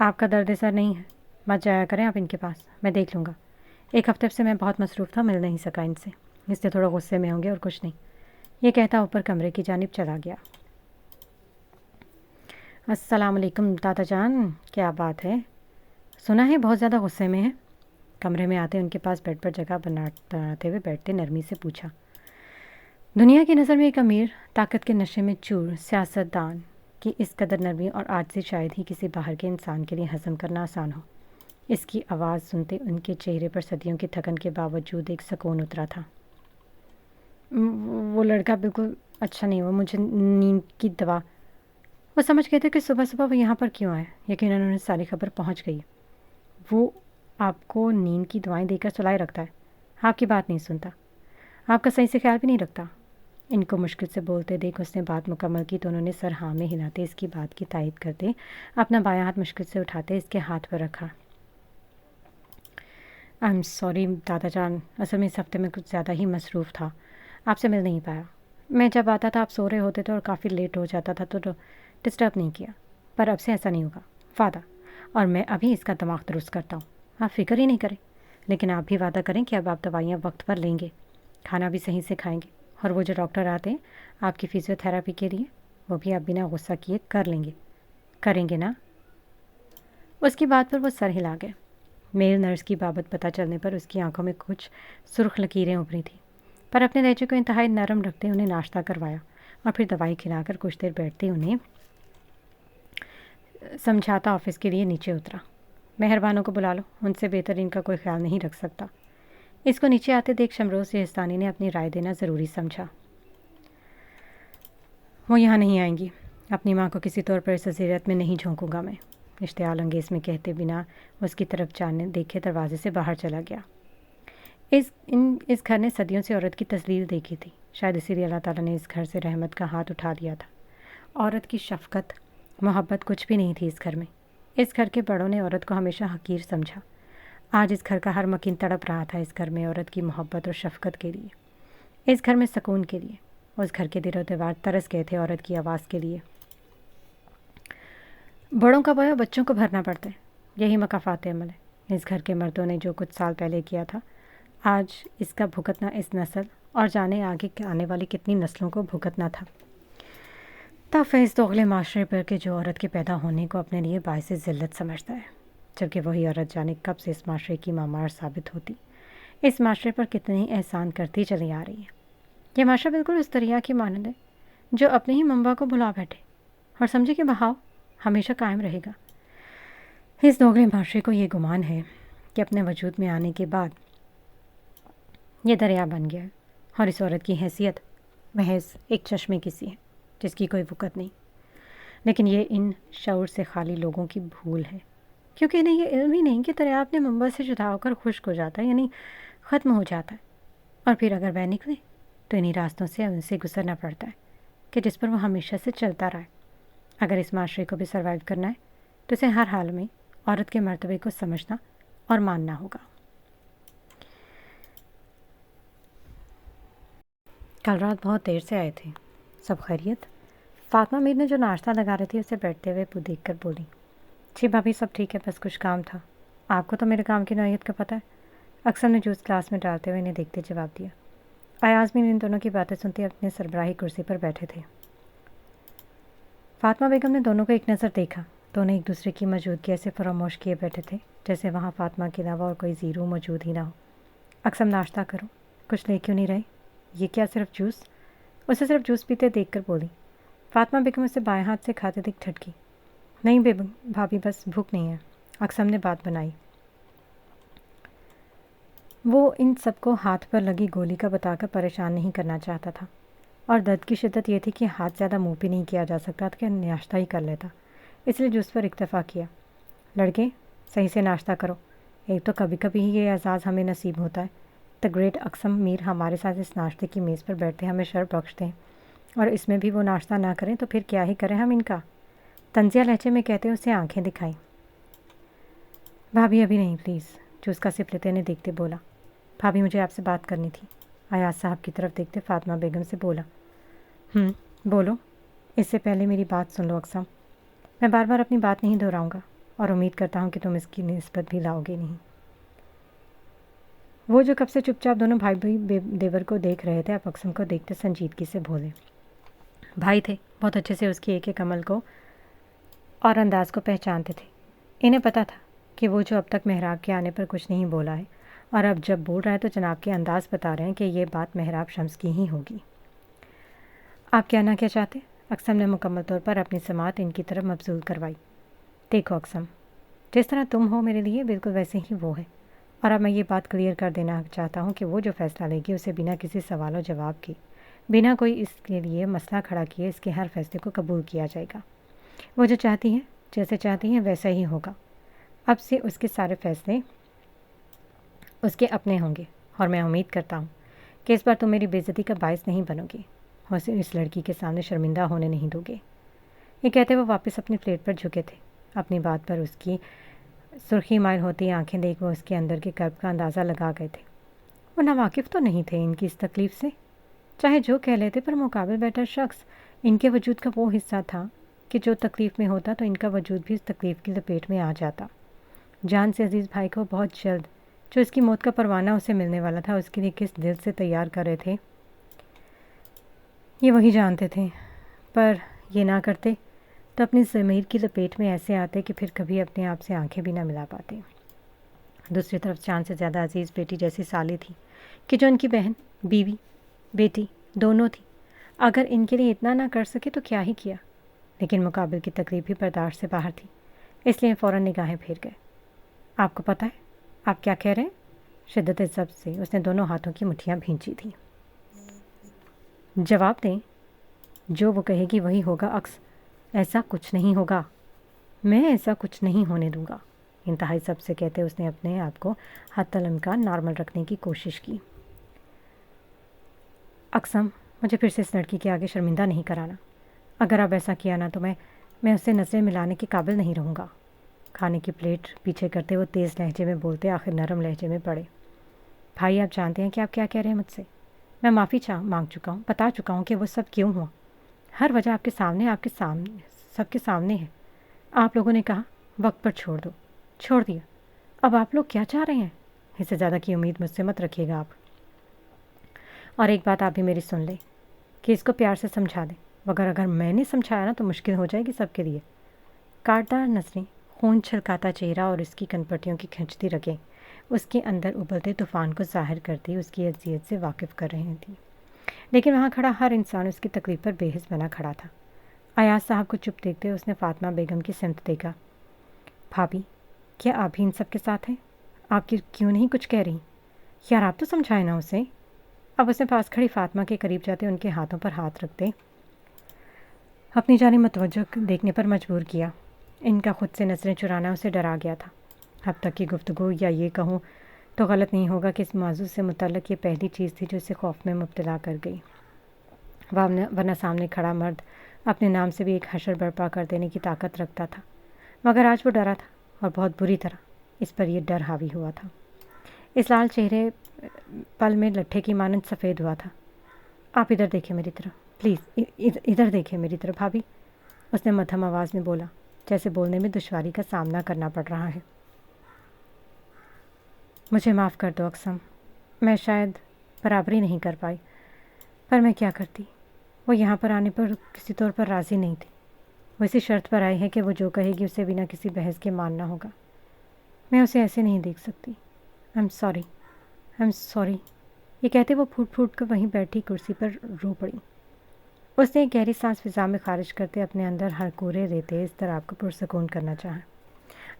Speaker 1: آپ کا درد سر نہیں ہے، مت جایا کریں آپ ان کے پاس، میں دیکھ لوں گا۔ ایک ہفتے سے میں بہت مصروف تھا، مل نہیں سکا ان سے، اس لیے تھوڑا غصے میں ہوں گے اور کچھ نہیں۔ یہ کہتا اوپر کمرے کی جانب چلا گیا۔ السلام علیکم دادا جان، کیا بات ہے؟ سنا ہے بہت زیادہ غصے میں ہے؟ کمرے میں آتے ان کے پاس بیڈ پر جگہ بناتے ہوئے بیٹھتے نرمی سے پوچھا۔ دنیا کی نظر میں ایک امیر، طاقت کے نشے میں چور سیاستدان کی اس قدر نرمی اور عاجزی شاید ہی کسی باہر کے انسان کے لیے ہضم کرنا آسان ہو۔ اس کی آواز سنتے ان کے چہرے پر صدیوں کی تھکن کے باوجود ایک سکون اترا تھا۔ وہ لڑکا بالکل اچھا نہیں ہوا، مجھے نیند کی دوا۔ وہ سمجھ گئے تھے کہ صبح صبح وہ یہاں پر کیوں آئے، یقیناً انہیں ساری خبر پہنچ گئی۔ وہ آپ کو نیند کی دوائیں دے کر سلائے رکھتا ہے، آپ کی بات نہیں سنتا، آپ کا صحیح سے خیال بھی نہیں رکھتا۔ ان کو مشکل سے بولتے دیکھ اس نے بات مکمل کی تو انہوں نے سر ہاں میں ہلاتے اس کی بات کی تائید کرتے اپنا بایاں ہاتھ مشکل سے اٹھاتے اس کے ہاتھ پر رکھا۔ آئی ایم سوری دادا جان، اصل میں اس ہفتے میں کچھ زیادہ ہی مصروف تھا، آپ سے مل نہیں پایا۔ میں جب آتا تھا آپ سو رہے ہوتے تھے اور کافی لیٹ ہو جاتا تھا تو ڈسٹرب نہیں کیا، پر اب سے ایسا نہیں ہوگا وعدہ، اور میں ابھی اس کا دماغ درست کرتا ہوں، آپ فکر ہی نہیں کریں۔ لیکن آپ بھی وعدہ کریں کہ اب آپ دوائیاں وقت پر لیں گے، کھانا بھی صحیح سے کھائیں گے، اور وہ جو ڈاکٹر آتے ہیں آپ کی فزیو تھراپی کے لیے وہ بھی آپ بنا غصہ کیے کریں گے نا؟ اس کی بات پر وہ سر ہلا گئے۔ میل نرس کی بابت پتہ چلنے پر اس کی آنکھوں میں کچھ سرخ لکیریں ابھری تھیں، پر اپنے لہجے کو انتہائی نرم رکھتے انہیں ناشتہ کروایا اور پھر دوائی کھلا کر کچھ دیر بیٹھتے انہیں سمجھاتا آفس کے لیے نیچے اترا۔ مہربانوں کو بلا لو، ان سے بہتر ان کا کوئی خیال نہیں رکھ سکتا۔ اس کو نیچے آتے دیکھ شمروز سہستانی نے اپنی رائے دینا ضروری سمجھا۔ وہ یہاں نہیں آئیں گی، اپنی ماں کو کسی طور پر اس عذیت میں نہیں جھونکوں گا میں، اشتعال انگیز میں کہتے بنا اس کی طرف جانے دیکھے دروازے سے باہر چلا گیا۔ اس گھر نے صدیوں سے عورت کی تذلیل دیکھی تھی، شاید اسی لیے اللہ تعالیٰ نے اس گھر سے رحمت کا ہاتھ اٹھا دیا تھا۔ عورت کی شفقت محبت کچھ بھی نہیں تھی اس گھر میں۔ اس گھر کے بڑوں نے عورت کو ہمیشہ حقیر سمجھا۔ آج اس گھر کا ہر مکین تڑپ رہا تھا اس گھر میں عورت کی محبت اور شفقت کے لیے، اس گھر میں سکون کے لیے۔ اس گھر کے دل و دیوار ترس گئے تھے عورت کی آواز کے لیے۔ بڑوں کا بویا بچوں کو بھرنا پڑتا ہے، یہی مکافات عمل ہے۔ اس گھر کے مردوں نے جو کچھ سال پہلے کیا تھا، آج اس کا بھگتنا اس نسل اور جانے آگے آنے والی کتنی نسلوں کو بھگتنا تھا۔ اس دوغلے معاشرے پر کہ جو عورت کے پیدا ہونے کو اپنے لیے باعث ذلت سمجھتا ہے، جبکہ وہی عورت جانے کب سے اس معاشرے کی مامار ثابت ہوتی، اس معاشرے پر کتنے احسان کرتی چلی آ رہی ہے۔ یہ معاشرہ بالکل اس دریا کی مانند ہے جو اپنے ہی منبع کو بھلا بیٹھے اور سمجھے کہ بہاؤ ہمیشہ قائم رہے گا۔ اس دوغلے معاشرے کو یہ گمان ہے کہ اپنے وجود میں آنے کے بعد یہ دریا بن گیا ہے اور اس عورت کی حیثیت محض ایک چشمے کی سی ہے جس کی کوئی وقت نہیں۔ لیکن یہ ان شعور سے خالی لوگوں کی بھول ہے، کیونکہ انہیں یہ علم ہی نہیں کہ دریا اپنے منبع سے جدا ہو کر خشک ہو جاتا ہے، یعنی ختم ہو جاتا ہے، اور پھر اگر بہ نکلے تو انہیں راستوں سے ان سے گزرنا پڑتا ہے کہ جس پر وہ ہمیشہ سے چلتا رہا ہے۔ اگر اس معاشرے کو بھی سروائیو کرنا ہے تو اسے ہر حال میں عورت کے مرتبے کو سمجھنا اور ماننا ہوگا۔ کل رات بہت دیر سے آئے تھے، سب خیریت؟ فاطمہ میر نے جو ناشتہ لگا رہی تھی اسے بیٹھتے ہوئے دیکھ کر بولی۔ جی بھابھی سب ٹھیک ہے، بس کچھ کام تھا۔ آپ کو تو میرے کام کی نوعیت کا پتہ ہے، اکثر نے جوس گلاس میں ڈالتے ہوئے انہیں دیکھتے جواب دیا۔ ایاز بھی ان دونوں کی باتیں سنتے اپنے سربراہی کرسی پر بیٹھے تھے۔ فاطمہ بیگم نے دونوں کو ایک نظر دیکھا، دونوں ایک دوسرے کی موجودگی ایسے فراموش کیے بیٹھے تھے جیسے وہاں فاطمہ کے علاوہ اور کوئی زیرو موجود ہی نہ ہو۔ اکثر ناشتہ کرو، کچھ لے کیوں نہیں رہے؟ یہ کیا صرف جوس؟ اسے صرف جوس پیتے دیکھ کر بولی۔ فاطمہ بیگم اسے بائیں ہاتھ سے کھاتے دیکھ ٹھٹکی۔ نہیں بھابھی بس بھوک نہیں ہے، اکثر نے بات بنائی۔ وہ ان سب کو ہاتھ پر لگی گولی کا بتا کر پریشان نہیں کرنا چاہتا تھا، اور درد کی شدت یہ تھی کہ ہاتھ زیادہ منہ بھی نہیں کیا جا سکتا تھا کہ ناشتہ ہی کر لیتا، اس لیے جوس پر اکتفا کیا۔ لڑکے صحیح سے ناشتہ کرو، ایک تو کبھی کبھی ہی یہ اعزاز ہمیں نصیب ہوتا ہے۔ دا گریٹ اقسم میر ہمارے ساتھ اس ناشتے کی میز پر بیٹھتے ہمیں شرف بخشتے ہیں، اور اس میں بھی وہ ناشتہ نہ کریں تو پھر کیا ہی کریں ہم ان کا؟ طنزیہ لہجے میں کہتے اسے آنکھیں دکھائیں۔ بھابھی ابھی نہیں پلیز، جوس کا سپ لیتے نے دیکھتے بولا۔ بھابھی مجھے آپ سے بات کرنی تھی، ایاز صاحب کی طرف دیکھتے فاطمہ بیگم سے بولا۔ بولو، اس سے پہلے میری بات سن لو اقسم، میں بار بار اپنی بات نہیں دہراؤں گا، اور امید کرتا ہوں کہ تم اس کی نسبت بھی لاؤ گے نہیں۔ وہ جو کب سے چپ چاپ دونوں بھائی دیور کو دیکھ رہے تھے اب اقسم کو دیکھتے سنجیدگی سے بولے۔ بھائی تھے، بہت اچھے سے اس کی ایک ایک عمل کو اور انداز کو پہچانتے تھے۔ انہیں پتہ تھا کہ وہ جو اب تک محراب کے آنے پر کچھ نہیں بولا ہے اور اب جب بول رہا ہے تو جناب کے انداز بتا رہے ہیں کہ یہ بات محراب شمس کی ہی ہوگی۔ آپ کہنا کیا چاہتے؟ اقسم نے مکمل طور پر اپنی سماعت ان کی طرف مبذول کروائی۔ دیکھو اقسم، جس طرح تم ہو میرے لیے بالکل ویسے ہی وہ ہے، اور اب میں یہ بات کلیئر کر دینا چاہتا ہوں کہ وہ جو فیصلہ لے گی اسے بنا کسی سوال و جواب کے، بنا کوئی اس کے لیے مسئلہ کھڑا کیے اس کے ہر فیصلے کو قبول کیا جائے گا۔ وہ جو چاہتی ہیں، جیسے چاہتی ہیں ویسا ہی ہوگا۔ اب سے اس کے سارے فیصلے اس کے اپنے ہوں گے، اور میں امید کرتا ہوں کہ اس بار تم میری بے عزتی کا باعث نہیں بنو گے اور اس لڑکی کے سامنے شرمندہ ہونے نہیں دو گے۔ یہ کہتے وہ واپس اپنی پلیٹ پر جھکے تھے۔ اپنی بات پر اس کی سرخی مائل ہوتی آنکھیں دیکھ وہ اس کے اندر کے کرب کا اندازہ لگا گئے تھے۔ وہ ناواقف تو نہیں تھے ان کی اس تکلیف سے، چاہے جو کہہ لیتے، پر مقابل بیٹھا شخص ان کے وجود کا وہ حصہ تھا کہ جو تکلیف میں ہوتا تو ان کا وجود بھی اس تکلیف کی لپیٹ میں آ جاتا۔ جان سے عزیز بھائی کو بہت جلد جو اس کی موت کا پروانہ اسے ملنے والا تھا، اس کے لیے کس دل سے تیار کر رہے تھے یہ وہی جانتے تھے، پر یہ نہ کرتے تو اپنی ضمیر کی لپیٹ میں ایسے آتے کہ پھر کبھی اپنے آپ سے آنکھیں بھی نہ ملا پاتے۔ دوسری طرف جان سے زیادہ عزیز بیٹی جیسی سالی تھی کہ جو ان کی بہن، بیوی، بیٹی دونوں تھی۔ اگر ان کے لیے اتنا نہ کر سکے تو کیا ہی کیا، لیکن مقابل کی تکلیف بھی برداشت سے باہر تھی، اس لیے فوراً نگاہیں پھیر گئے۔ آپ کو پتہ ہے آپ کیا کہہ رہے ہیں؟ شدت ضبط سے اس نے دونوں ہاتھوں کی مٹھیاں بھینچی تھیں۔ جواب دیں، جو وہ کہے گی وہی ہوگا عکس، ایسا کچھ نہیں ہوگا، میں ایسا کچھ نہیں ہونے دوں گا، انتہائی ضبط سے کہتے اس نے اپنے آپ کو حتی الامکان نارمل رکھنے کی کوشش کی۔ اقسم، مجھے پھر سے اس لڑکی کے آگے شرمندہ نہیں کرانا، اگر آپ ایسا کیا نا تو میں اس سے نظریں ملانے کے قابل نہیں رہوں گا۔ کھانے کی پلیٹ پیچھے کرتے وہ تیز لہجے میں بولتے آخر نرم لہجے میں پڑے۔ بھائی آپ جانتے ہیں کہ آپ کیا کہہ رہے ہیں مجھ سے؟ میں معافی مانگ چکا ہوں، بتا چکا ہوں کہ وہ سب کیوں ہوا۔ ہر وجہ آپ کے سامنے سب کے سامنے ہے۔ آپ لوگوں نے کہا وقت پر چھوڑ دو، چھوڑ دیا۔ اب آپ لوگ کیا چاہ رہے ہیں؟ اس سے زیادہ کی امید مجھ سے مت رکھیے گا آپ۔ اور ایک بات آپ بھی میری سن لیں کہ اس کو پیار سے سمجھا دیں، مگر اگر میں نے سمجھایا نا تو مشکل ہو جائے گی سب کے لیے۔ کاٹدار نظریں، خون چھلکاتا چہرہ اور اس کی کنپٹیوں کی کھنچتی رگیں اس کے اندر ابلتے طوفان کو ظاہر کرتی اس کی اذیت سے واقف کر رہی تھیں، لیکن وہاں کھڑا ہر انسان اس کی تکلیف پر بے حس بنا کھڑا تھا۔ ایاز صاحب کو چپ دیکھتے اس نے فاطمہ بیگم کی سمت دیکھا۔ بھابھی، کیا آپ بھی ان سب کے ساتھ ہیں؟ آپ کی کیوں نہیں کچھ کہہ رہی؟ یار آپ تو سمجھائے نا اسے۔ اب اس نے پاس کھڑی فاطمہ کے قریب جاتے ان کے ہاتھوں پر ہاتھ رکھتے اپنی جانب متوجہ دیکھنے پر مجبور کیا۔ ان کا خود سے نظریں چرانا اسے ڈرا گیا تھا۔ اب تک کی گفتگو، یا یہ کہوں تو غلط نہیں ہوگا کہ اس موضوع سے متعلق یہ پہلی چیز تھی جو اسے خوف میں مبتلا کر گئی، ورنہ سامنے کھڑا مرد اپنے نام سے بھی ایک حشر برپا کر دینے کی طاقت رکھتا تھا، مگر آج وہ ڈرا تھا اور بہت بری طرح اس پر یہ ڈر حاوی ہوا تھا۔ اس لال چہرے پل میں لٹھے کی مانند سفید ہوا تھا۔ آپ ادھر دیکھیں میری طرف، پلیز ادھر دیکھیں میری طرف بھابھی، اس نے مدھم آواز میں بولا، جیسے بولنے میں دشواری کا سامنا کرنا پڑ رہا ہے۔ مجھے معاف کر دو اقسم، میں شاید برابری نہیں کر پائی، پر میں کیا کرتی؟ وہ یہاں پر آنے پر کسی طور پر راضی نہیں تھی۔ وہ اسی شرط پر آئی ہے کہ وہ جو کہے گی اسے بنا کسی بحث کے ماننا ہوگا۔ میں اسے ایسے نہیں دیکھ سکتی۔ آئی ایم سوری، یہ کہتے وہ پھوٹ پھوٹ کر وہیں بیٹھی کرسی پر رو پڑی۔ اس نے ایک گہری سانس فضا میں خارج کرتے اپنے اندر ہر کورے ریتے اس طرح کو پرسکون کرنا چاہا۔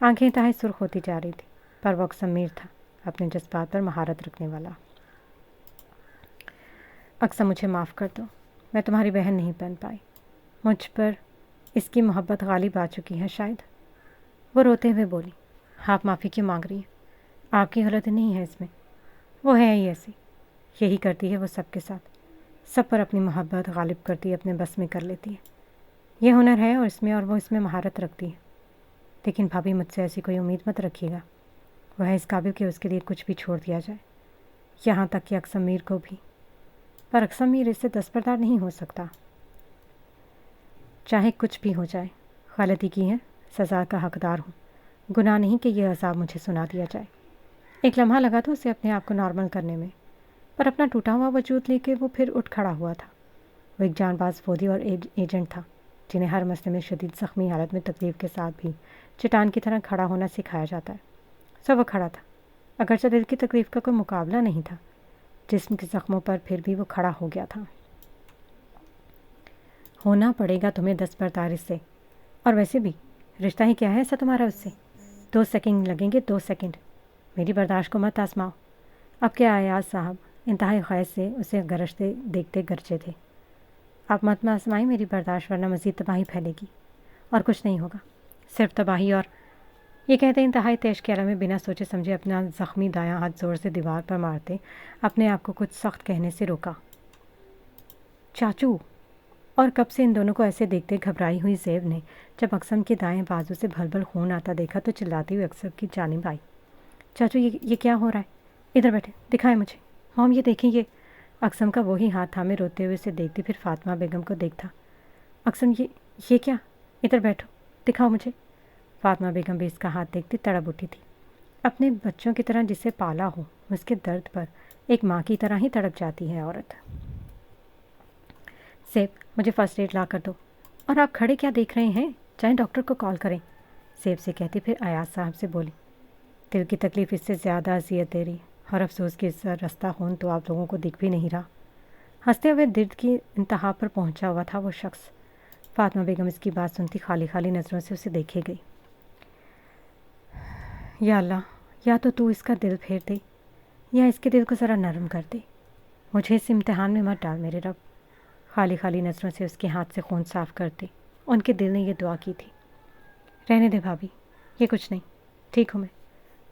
Speaker 1: آنکھیں انتہائی سرخ ہوتی جا رہی تھی، پر وہ اقسم میر تھا، اپنے جذبات پر مہارت رکھنے والا۔ اقسم، مجھے معاف کر دو، میں تمہاری بہن نہیں بن پائی، مجھ پر اس کی محبت غالب آ چکی ہے شاید۔ وہ روتے ہوئے بولی، آپ معافی کیوں مانگ رہی ہیں؟ آپ کی غلطی نہیں ہے اس میں، وہ ہے ہی ایسی، یہی کرتی ہے وہ سب کے ساتھ، سب پر اپنی محبت غالب کرتی ہے، اپنے بس میں کر لیتی ہے۔ یہ ہنر ہے اور وہ اس میں مہارت رکھتی ہے، لیکن بھابھی مجھ سے ایسی کوئی امید مت رکھیے گا۔ وہ ہے اس قابل کہ اس کے لیے کچھ بھی چھوڑ دیا جائے، یہاں تک کہ اقسم میر کو بھی، پر اقسم میر اس سے دستبردار نہیں ہو سکتا۔ چاہے کچھ بھی ہو جائے، غلطی کی ہے، سزا کا حقدار ہوں، گناہ نہیں کہ یہ عذاب مجھے سنا دیا جائے۔ ایک لمحہ لگا تھا اسے اپنے آپ کو نارمل کرنے میں، پر اپنا ٹوٹا ہوا وجود لے کے وہ پھر اٹھ کھڑا ہوا تھا۔ وہ ایک جان باز فوجی اور ایجنٹ تھا جنہیں ہر مسئلے میں شدید زخمی حالت میں تکلیف کے ساتھ بھی چٹان کی طرح کھڑا ہونا سکھایا جاتا ہے۔ سو وہ کھڑا تھا، اگرچہ دل کی تکلیف کا کوئی مقابلہ نہیں تھا، جسم کے زخموں پر پھر بھی وہ کھڑا ہو گیا تھا۔ ہونا پڑے گا تمہیں دست بردار اس سے، اور ویسے بھی رشتہ ہی کیا ہے ایسا تمہارا اس سے؟ 2 سیکنڈ لگیں گے، 2 سیکنڈ، میری برداشت کو مت آزماؤ۔ اب کیا ایاز صاحب انتہائی خواہش سے اسے گرجتے دیکھتے گرجے تھے۔ آپ مت آزمائیں میری برداشت، ورنہ مزید تباہی پھیلے گی، اور کچھ نہیں ہوگا، صرف تباہی۔ اور یہ کہتے انتہائی تیش کے عالم میں بنا سوچے سمجھے اپنا زخمی دایاں ہاتھ زور سے دیوار پر مارتے اپنے آپ کو کچھ سخت کہنے سے روکا۔ چاچو! اور کب سے ان دونوں کو ایسے دیکھتے گھبرائی ہوئی زیب نے جب اقسم کے دائیں بازو سے بھل بھل خون آتا دیکھا تو چلاتی ہوئی اقسم کی جانب آئی۔ چاچو یہ کیا ہو رہا ہے؟ ادھر بیٹھے، دکھائیں مجھے۔ موم یہ دیکھیں، یہ اقسم کا وہی ہاتھ تھامے روتے ہوئے اسے دیکھتی پھر فاطمہ بیگم کو دیکھتا۔ اقسم یہ کیا؟ ادھر بیٹھو، دکھاؤ مجھے۔ فاطمہ بیگم بھی اس کا ہاتھ دیکھتی تڑپ اٹھی تھی۔ اپنے بچوں کی طرح جسے پالا ہو اس کے درد پر ایک ماں کی طرح ہی تڑپ جاتی ہے عورت۔ زیب مجھے فرسٹ ایڈ لا کر دو۔ اور آپ کھڑے کیا دیکھ رہے ہیں؟ چاہے ڈاکٹر کو کال کریں، زیب سے کہتی پھر ایاز صاحب سے بولی۔ دل کی تکلیف اس سے زیادہ اذیت دے رہی، اور افسوس کہ اس رستہ خون تو آپ لوگوں کو دکھ بھی نہیں رہا۔ ہنستے ہوئے درد کی انتہا پر پہنچا ہوا تھا وہ شخص۔ فاطمہ بیگم اس کی بات سنتی خالی خالی نظروں سے اسے دیکھے گئی۔ یا اللہ، یا تو اس کا دل پھیر دے، یا اس کے دل کو ذرا نرم کر دے، مجھے اس امتحان میں مت ڈال میرے رب۔ خالی خالی نظروں سے اس کے ہاتھ سے خون صاف کرتے ان کے دل نے یہ دعا کی تھی۔ رہنے دے بھابھی، یہ کچھ نہیں، ٹھیک ہوں میں۔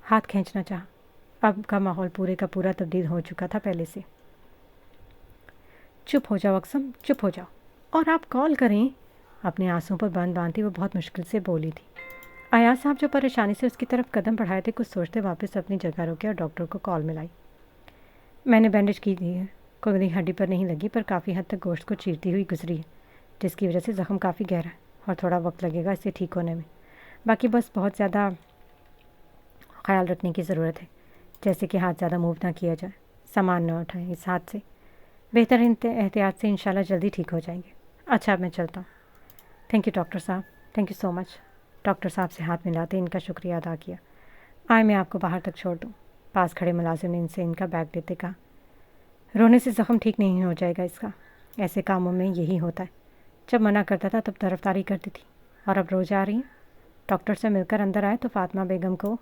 Speaker 1: ہاتھ کھینچنا چاہا، اب کا ماحول پورے کا پورا تبدیل ہو چکا تھا پہلے سے۔ چپ ہو جاؤ اقسم، چپ ہو جاؤ، اور آپ کال کریں، اپنے آنسوں پر بند باندھتی وہ بہت مشکل سے بولی تھی۔ ایاز صاحب جو پریشانی سے اس کی طرف قدم بڑھائے تھے کچھ سوچتے واپس اپنی جگہ روکے اور ڈاکٹر کو کال ملائی۔ میں نے بینڈیج کی دی ہے، کوئی ہڈی پر نہیں لگی پر کافی حد تک گوشت کو چیرتی ہوئی گزری ہے، جس کی وجہ سے زخم کافی گہرا ہے اور تھوڑا وقت لگے گا اسے ٹھیک ہونے میں۔ باقی بس بہت زیادہ خیال رکھنے کی ضرورت ہے، جیسے کہ ہاتھ زیادہ موو نہ کیا جائے، سامان نہ اٹھائیں اس ہاتھ سے، بہتر احتیاط سے انشاءاللہ جلدی ٹھیک ہو جائیں گے۔ اچھا اب میں چلتا ہوں۔ تھینک یو ڈاکٹر صاحب، thank you so much. Doctor صاحب سے ہاتھ ملاتے ان کا شکریہ ادا کیا۔ آئے میں آپ کو باہر تک چھوڑ دوں۔ پاس کھڑے ملازم نے ان سے ان کا بیگ دیتے کہا۔ رونے سے زخم ٹھیک نہیں ہو جائے گا اس کا، ایسے کاموں میں یہی ہوتا ہے، جب منع کرتا تھا تب طرفداری کرتی تھی، اور اب رو جا رہی ہیں۔ ڈاکٹر سے مل کر اندر آئے تو فاطمہ بیگم کو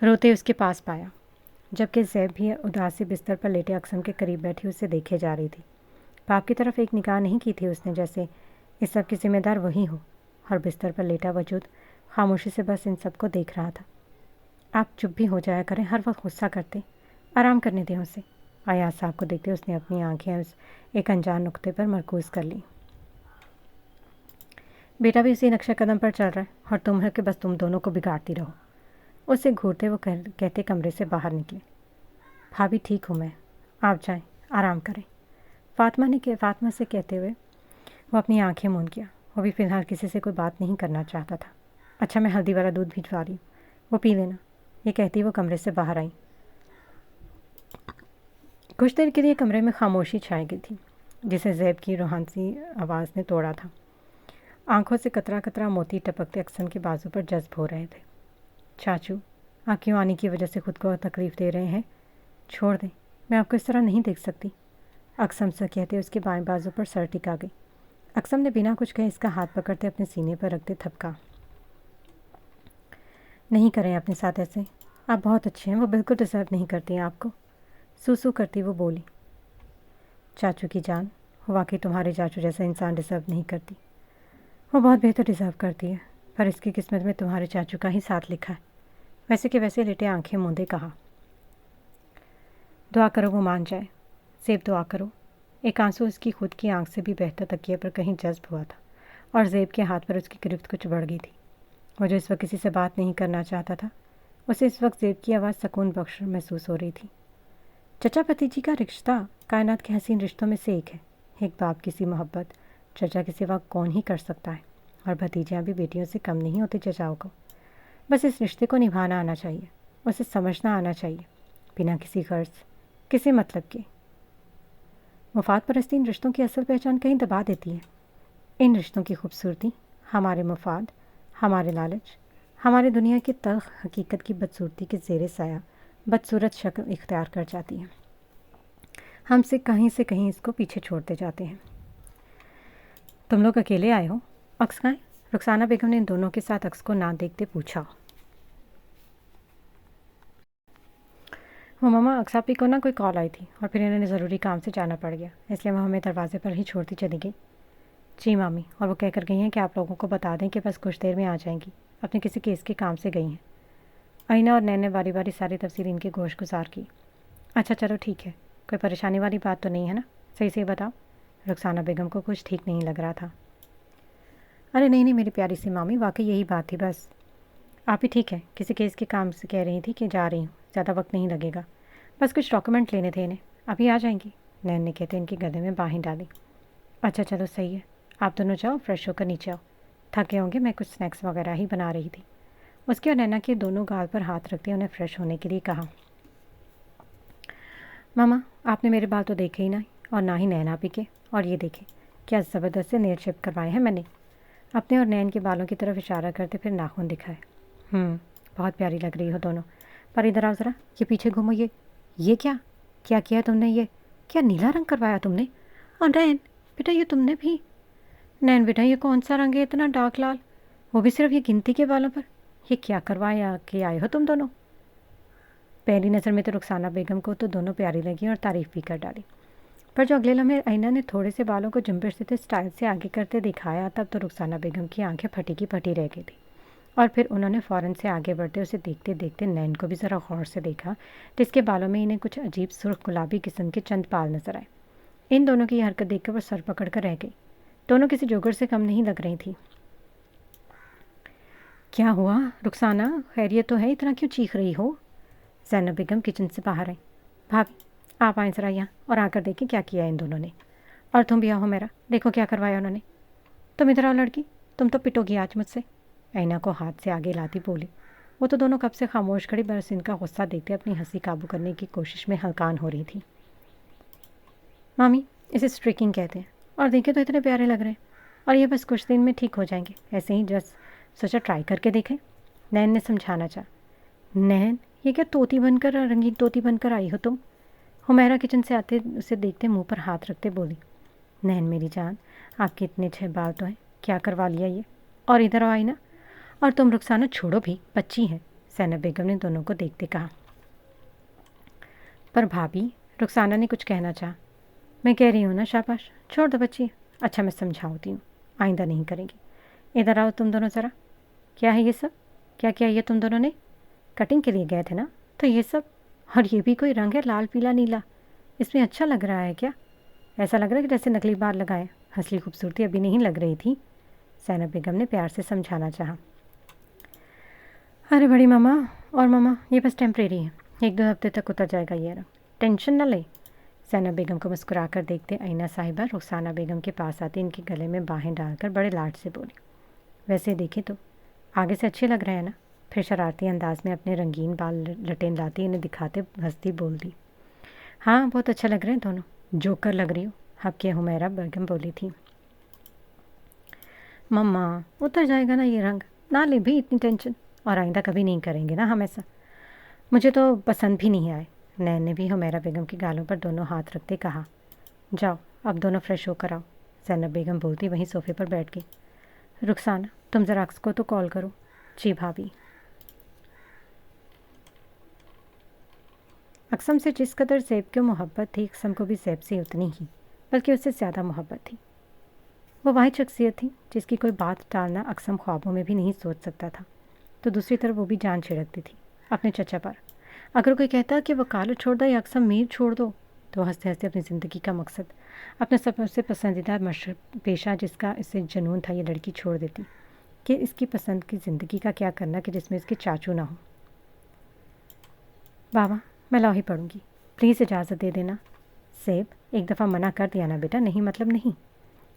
Speaker 1: روتے اس کے پاس پایا، جبکہ زیب بھی اداسی بستر پر لیٹے اقسم کے قریب بیٹھی اسے دیکھے جا رہی تھی۔ باپ کی طرف ایک نگاہ نہیں کی تھی اس نے، جیسے اس سب کی ذمہ دار وہی ہو، اور بستر پر لیٹا وجود خاموشی سے بس ان سب کو دیکھ رہا تھا۔ آپ چپ بھی ہو جایا کریں، ہر وقت غصہ کرتے، آرام کرنے دیں اسے۔ ایاز صاحب کو دیکھتے اس نے اپنی آنکھیں اس ایک انجان نقطے پر مرکوز کر لیں۔ بیٹا بھی اسی نقشہ قدم پر چل رہا ہے، اور تم ہے کہ بس تم دونوں کو بگاڑتی رہو۔ اسے گھورتے وہ کہتے کمرے سے باہر نکلے۔ بھابھی ٹھیک ہوں میں، آپ جائیں، آرام کریں۔ فاطمہ سے کہتے ہوئے وہ اپنی آنکھیں موند گیا۔ وہ بھی فی الحال کسی سے کوئی بات نہیں کرنا چاہتا تھا۔ اچھا میں ہلدی والا دودھ بھجوا رہی ہوں، وہ پی لینا، یہ کہتی وہ کمرے سے باہر آئی۔ کچھ دیر کے لیے کمرے میں خاموشی چھائی گئی تھی، جسے زیب کی روحانسی آواز نے توڑا تھا۔ آنکھوں سے قطرہ قطرہ موتی ٹپکتے اقسم کے بازو پر جذب ہو رہے تھے۔ چاچو، آپ کیوں آنے کی وجہ سے خود کو تکلیف دے رہے ہیں؟ چھوڑ دیں، میں آپ کو اس طرح نہیں دیکھ سکتی، اقسم سے کہتے اس کے بائیں بازو پر سر ٹکا گئی۔ اقسم نے بنا کچھ کہے اس کا ہاتھ پکڑتے اپنے سینے پر رکھتے تھپکا۔ نہیں کریں اپنے ساتھ ایسے، آپ بہت اچھے ہیں، وہ بالکل ڈیزرو نہیں کرتی ہیں آپ کو، سو کرتی وہ بولی۔ چاچو کی جان، واقعی تمہارے چاچو جیسا انسان ڈیزرو نہیں کرتی، وہ بہت بہتر ڈیزرو کرتی ہے، پر اس کی قسمت میں تمہارے چاچو کا ہی ساتھ لکھا ہے۔ ویسے کہ ویسے لیٹے آنکھیں موندے کہا۔ دعا کرو وہ مان جائے، زیب دعا کرو۔ ایک آنسو اس کی خود کی آنکھ سے بھی بہتا تکیے پر کہیں جذب ہوا تھا، اور زیب کے ہاتھ پر اس کی گرفت کچھ بڑھ گئی تھی۔ وہ جو اس وقت کسی سے بات نہیں کرنا چاہتا تھا، اسے اس وقت زیب کی آواز سکون بخش محسوس ہو رہی تھی۔ چچا بھتیجی کا رشتہ کائنات کے حسین رشتوں میں سے ایک ہے۔ ایک باپ کی سی محبت چچا کے سوا کون ہی کر سکتا ہے، اور بھتیجیاں بھی بیٹیوں سے کم نہیں ہوتی چچاؤں کو۔ بس اس رشتے کو نبھانا آنا چاہیے، اسے سمجھنا آنا چاہیے، بنا کسی غرض، کسی مطلب کے۔ مفاد پرستی ان رشتوں کی اصل پہچان کہیں دبا دیتی ہے۔ ان رشتوں کی خوبصورتی ہمارے مفاد، ہمارے لالچ، ہمارے دنیا کی تلخ حقیقت کی بدصورتی کے زیر سایہ بدصورت شکل اختیار کر جاتی ہیں۔ ہم سے کہیں اس کو پیچھے چھوڑتے جاتے ہیں۔ تم لوگ اکیلے آئے ہو؟ عکس کھائیں؟ رخسانہ بیگم نے ان دونوں کے ساتھ عکس کو نہ دیکھتے پوچھا۔ وہ ماما عکس آپی کو کوئی کال آئی تھی اور پھر انہوں نے ضروری کام سے جانا پڑ گیا، اس لیے وہ ہمیں دروازے پر ہی چھوڑتی چلی گئی۔ جی مامی، اور وہ کہہ کر گئی ہیں کہ آپ لوگوں کو بتا دیں کہ بس کچھ دیر میں آ جائیں گی، اپنے کسی کیس کے کام سے گئی ہیں۔ آئینہ اور نین نے باری باری ساری تفصیل ان کی گوش گزار کی۔ اچھا چلو ٹھیک ہے، کوئی پریشانی والی بات تو نہیں ہے نا؟ صحیح سے بتاؤ۔ رخسانہ بیگم کو کچھ ٹھیک نہیں لگ رہا تھا۔ ارے نہیں میری پیاری سی مامی، واقعی یہی بات تھی بس۔ آپ ہی ٹھیک ہے، کسی کیس کے کام سے کہہ رہی تھی کہ جا رہی ہوں، زیادہ وقت نہیں لگے گا، بس کچھ ڈاکومنٹ لینے تھے انہیں، ابھی آ جائیں گی، نین نے کہتے ان کے گلے میں باہیں ڈالی۔ اچھا چلو صحیح ہے، آپ دونوں جاؤ، فریش ہو کر نیچے آؤ، تھکے ہوں گے، میں کچھ اسنیکس وغیرہ ہی بنا رہی تھی۔ اس کے اور نینا کے دونوں گال پر ہاتھ رکھتے انہیں فریش ہونے کے لیے کہا۔ ماما آپ نے میرے بال تو دیکھے ہی نہ، اور نہ ہی نینا پی کے، اور یہ دیکھیں کیا زبردست سے نیل شیپ کروائے ہیں میں نے۔ اپنے اور نین کے بالوں کی طرف اشارہ کرتے پھر ناخن دکھائے۔ بہت پیاری لگ رہی ہو دونوں، پر ادھر آؤ ذرا، یہ پیچھے گھومو، یہ کیا کیا تم نے؟ یہ کیا نیلا رنگ کروایا تم نے؟ اور نین بیٹا یہ تم نے بھی؟ نین بیٹا یہ کون سا رنگ ہے اتنا ڈارک لال، وہ بھی صرف یہ گنتی کے بالوں پر؟ یہ کیا کروایا کہ آئے ہو تم دونوں؟ پہلی نظر میں تو رخسانہ بیگم کو تو دونوں پیاری لگی اور تعریف بھی کر ڈالی، پر جو اگلے لمحے آئینہ نے تھوڑے سے بالوں کو جنبش سے اسٹائل سے آگے کرتے دکھایا، تب تو رخسانہ بیگم کی آنکھیں پھٹی کی پھٹی رہ گئی تھی، اور پھر انہوں نے فوراً سے آگے بڑھتے اسے دیکھتے دیکھتے نین کو بھی ذرا غور سے دیکھا، جس کے بالوں میں انہیں کچھ عجیب سرخ گلابی قسم کے چند بال نظر آئے۔ ان دونوں کی یہ حرکت دیکھ کر وہ سر پکڑ کر رہ گئی، دونوں کسی جوگر سے کم نہیں لگ رہی تھیں۔ کیا ہوا رخسانہ، خیریت تو ہے؟ اتنا کیوں چیخ رہی ہو؟ زینب بیگم کچن سے باہر آئیں۔ بھابھی آپ آئیں ذرا یہاں اور آ کر دیکھیں کیا کیا ان دونوں نے، اور تم بھی آؤ میرا، دیکھو کیا کروایا انہوں نے۔ تم ادھر آؤ لڑکی، تم تو پٹو گی آج مجھ سے، آئینہ کو ہاتھ سے آگے لاتی بولی۔ وہ تو دونوں کب سے خاموش کھڑی، بس ان کا غصہ دیکھتے اپنی ہنسی قابو کرنے کی کوشش میں ہلکان ہو رہی تھی۔ مامی اسے اسٹریکنگ کہتے ہیں، اور دیکھے تو اتنے پیارے لگ رہے ہیں، اور یہ بس کچھ دن میں ٹھیک ہو جائیں گے، ایسے ہی جس سوچا ٹرائی کر کے دیکھیں، نین نے سمجھانا چاہا۔ نین یہ کیا طوطی بن کر، رنگین طوطی بن کر آئی ہو تم؟ حمیرہ کچن سے آتے اسے دیکھتے منہ پر ہاتھ رکھتے بولی۔ نین میری جان، آپ کے اتنے اچھے بال تو ہیں، کیا کروا لیا یہ؟ اور ادھر آؤ آئینہ، اور تم رخسانہ چھوڑو بھی، بچی ہیں، زینب بیگم نے دونوں کو دیکھتے کہا۔ پر بھابھی، رخسانہ نے کچھ کہنا چاہا۔ میں کہہ رہی ہوں نا شاباش، چھوڑ دو بچی، اچھا میں سمجھاؤتی ہوں، آئندہ نہیں کریں گی۔ ادھر آؤ تم دونوں ذرا، کیا ہے یہ سب؟ کیا کیا یہ تم دونوں نے؟ کٹنگ کے لیے گئے تھے نا، تو یہ سب، اور یہ بھی کوئی رنگ ہے لال پیلا نیلا، اس میں اچھا لگ رہا ہے کیا؟ ایسا لگ رہا ہے کہ جیسے نقلی بال لگائے، اصلی خوبصورتی ابھی نہیں لگ رہی تھی، زینب بیگم نے پیار سے سمجھانا چاہا۔ ارے بڑی ماما، اور ماما یہ بس ٹیمپریری ہے، 1-2 ہفتے تک اتر جائے گا یہ رنگ، ٹینشن نہ لے۔ زینب بیگم کو مسکرا کر دیکھتے آئینہ صاحبہ رخسانہ بیگم کے پاس آتی ان کے گلے میں باہیں ڈال کر بڑے لاڈ سے بولی۔ ویسے دیکھیں تو آگے سے اچھے لگ رہے ہیں نا؟ پھر شرارتی انداز میں اپنے رنگین بال لٹین لاتی انہیں دکھاتے ہنستی بول دی۔ ہاں بہت اچھا لگ رہے ہیں دونوں، جوکر لگ رہی ہو، حق یہ حمیرہ بیگم بولی تھی۔ مما اتر جائے گا نا یہ رنگ، نہ لے بھی اتنی ٹینشن، اور آئندہ کبھی نہیں کریں گے نا ہم ایسا، مجھے تو پسند بھی نہیں آئے، نین نے بھی حمیرہ بیگم کے گالوں پر دونوں ہاتھ رکھتے کہا۔ جاؤ اب دونوں فریش ہو کر آؤ، زینب بیگم بولتی وہیں صوفے پر بیٹھ گئی۔ رخسانہ تم ذرا عکس کو تو کال کرو۔ جی بھابھی۔ اقسم سے جس قدر زیب کو محبت تھی، اقسم کو بھی زیب سے اتنی ہی، بلکہ اس سے زیادہ محبت تھی۔ وہ واحد شخصیت تھی جس کی کوئی بات ٹالنا اقسم خوابوں میں بھی نہیں سوچ سکتا تھا، تو دوسری طرف وہ بھی جان چھڑکتی تھی اپنے چچا پر۔ اگر کوئی کہتا کہ وہ کالو چھوڑ دو یا اقسم میر چھوڑ دو، تو ہنستے ہنستے اپنی زندگی کا مقصد، اپنا سب سے پسندیدہ مشرب پیشہ جس کا اسے جنون تھا، یہ لڑکی چھوڑ دیتی کہ اس کی پسند کی زندگی کا کیا کرنا کہ جس میں اس کے چاچو نہ ہوں۔ بابا میں لاہی پڑھوں گی، پلیز اجازت دے دینا۔ زیب ایک دفعہ منع کر دیا نا بیٹا، نہیں مطلب نہیں۔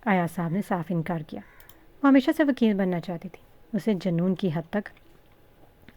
Speaker 1: ایاز صاحب نے صاف انکار کیا، وہ ہمیشہ سے وکیل بننا چاہتی تھی، اسے جنون کی حد تک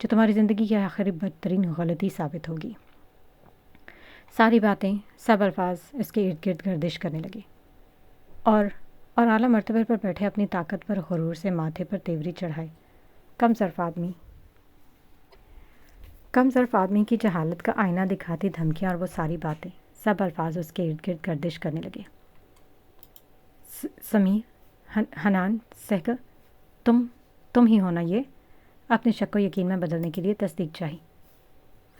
Speaker 1: جو تمہاری زندگی کی آخری بدترین غلطی ثابت ہوگی۔ ساری باتیں، سب الفاظ اس کے ارد گرد گردش کرنے لگے اور اعلیٰ مرتبے پر بیٹھے اپنی طاقت پر غرور سے ماتھے پر تیوری چڑھائے۔ کم ظرف آدمی کی جہالت کا آئینہ دکھاتی دھمکیاں اور وہ ساری باتیں، سب الفاظ اس کے ارد گرد گردش کرنے لگے۔ سمیر، حنان، سہگل، تم ہی ہونا یہ؟ اپنے شک کو یقین میں بدلنے کے لیے تصدیق چاہی۔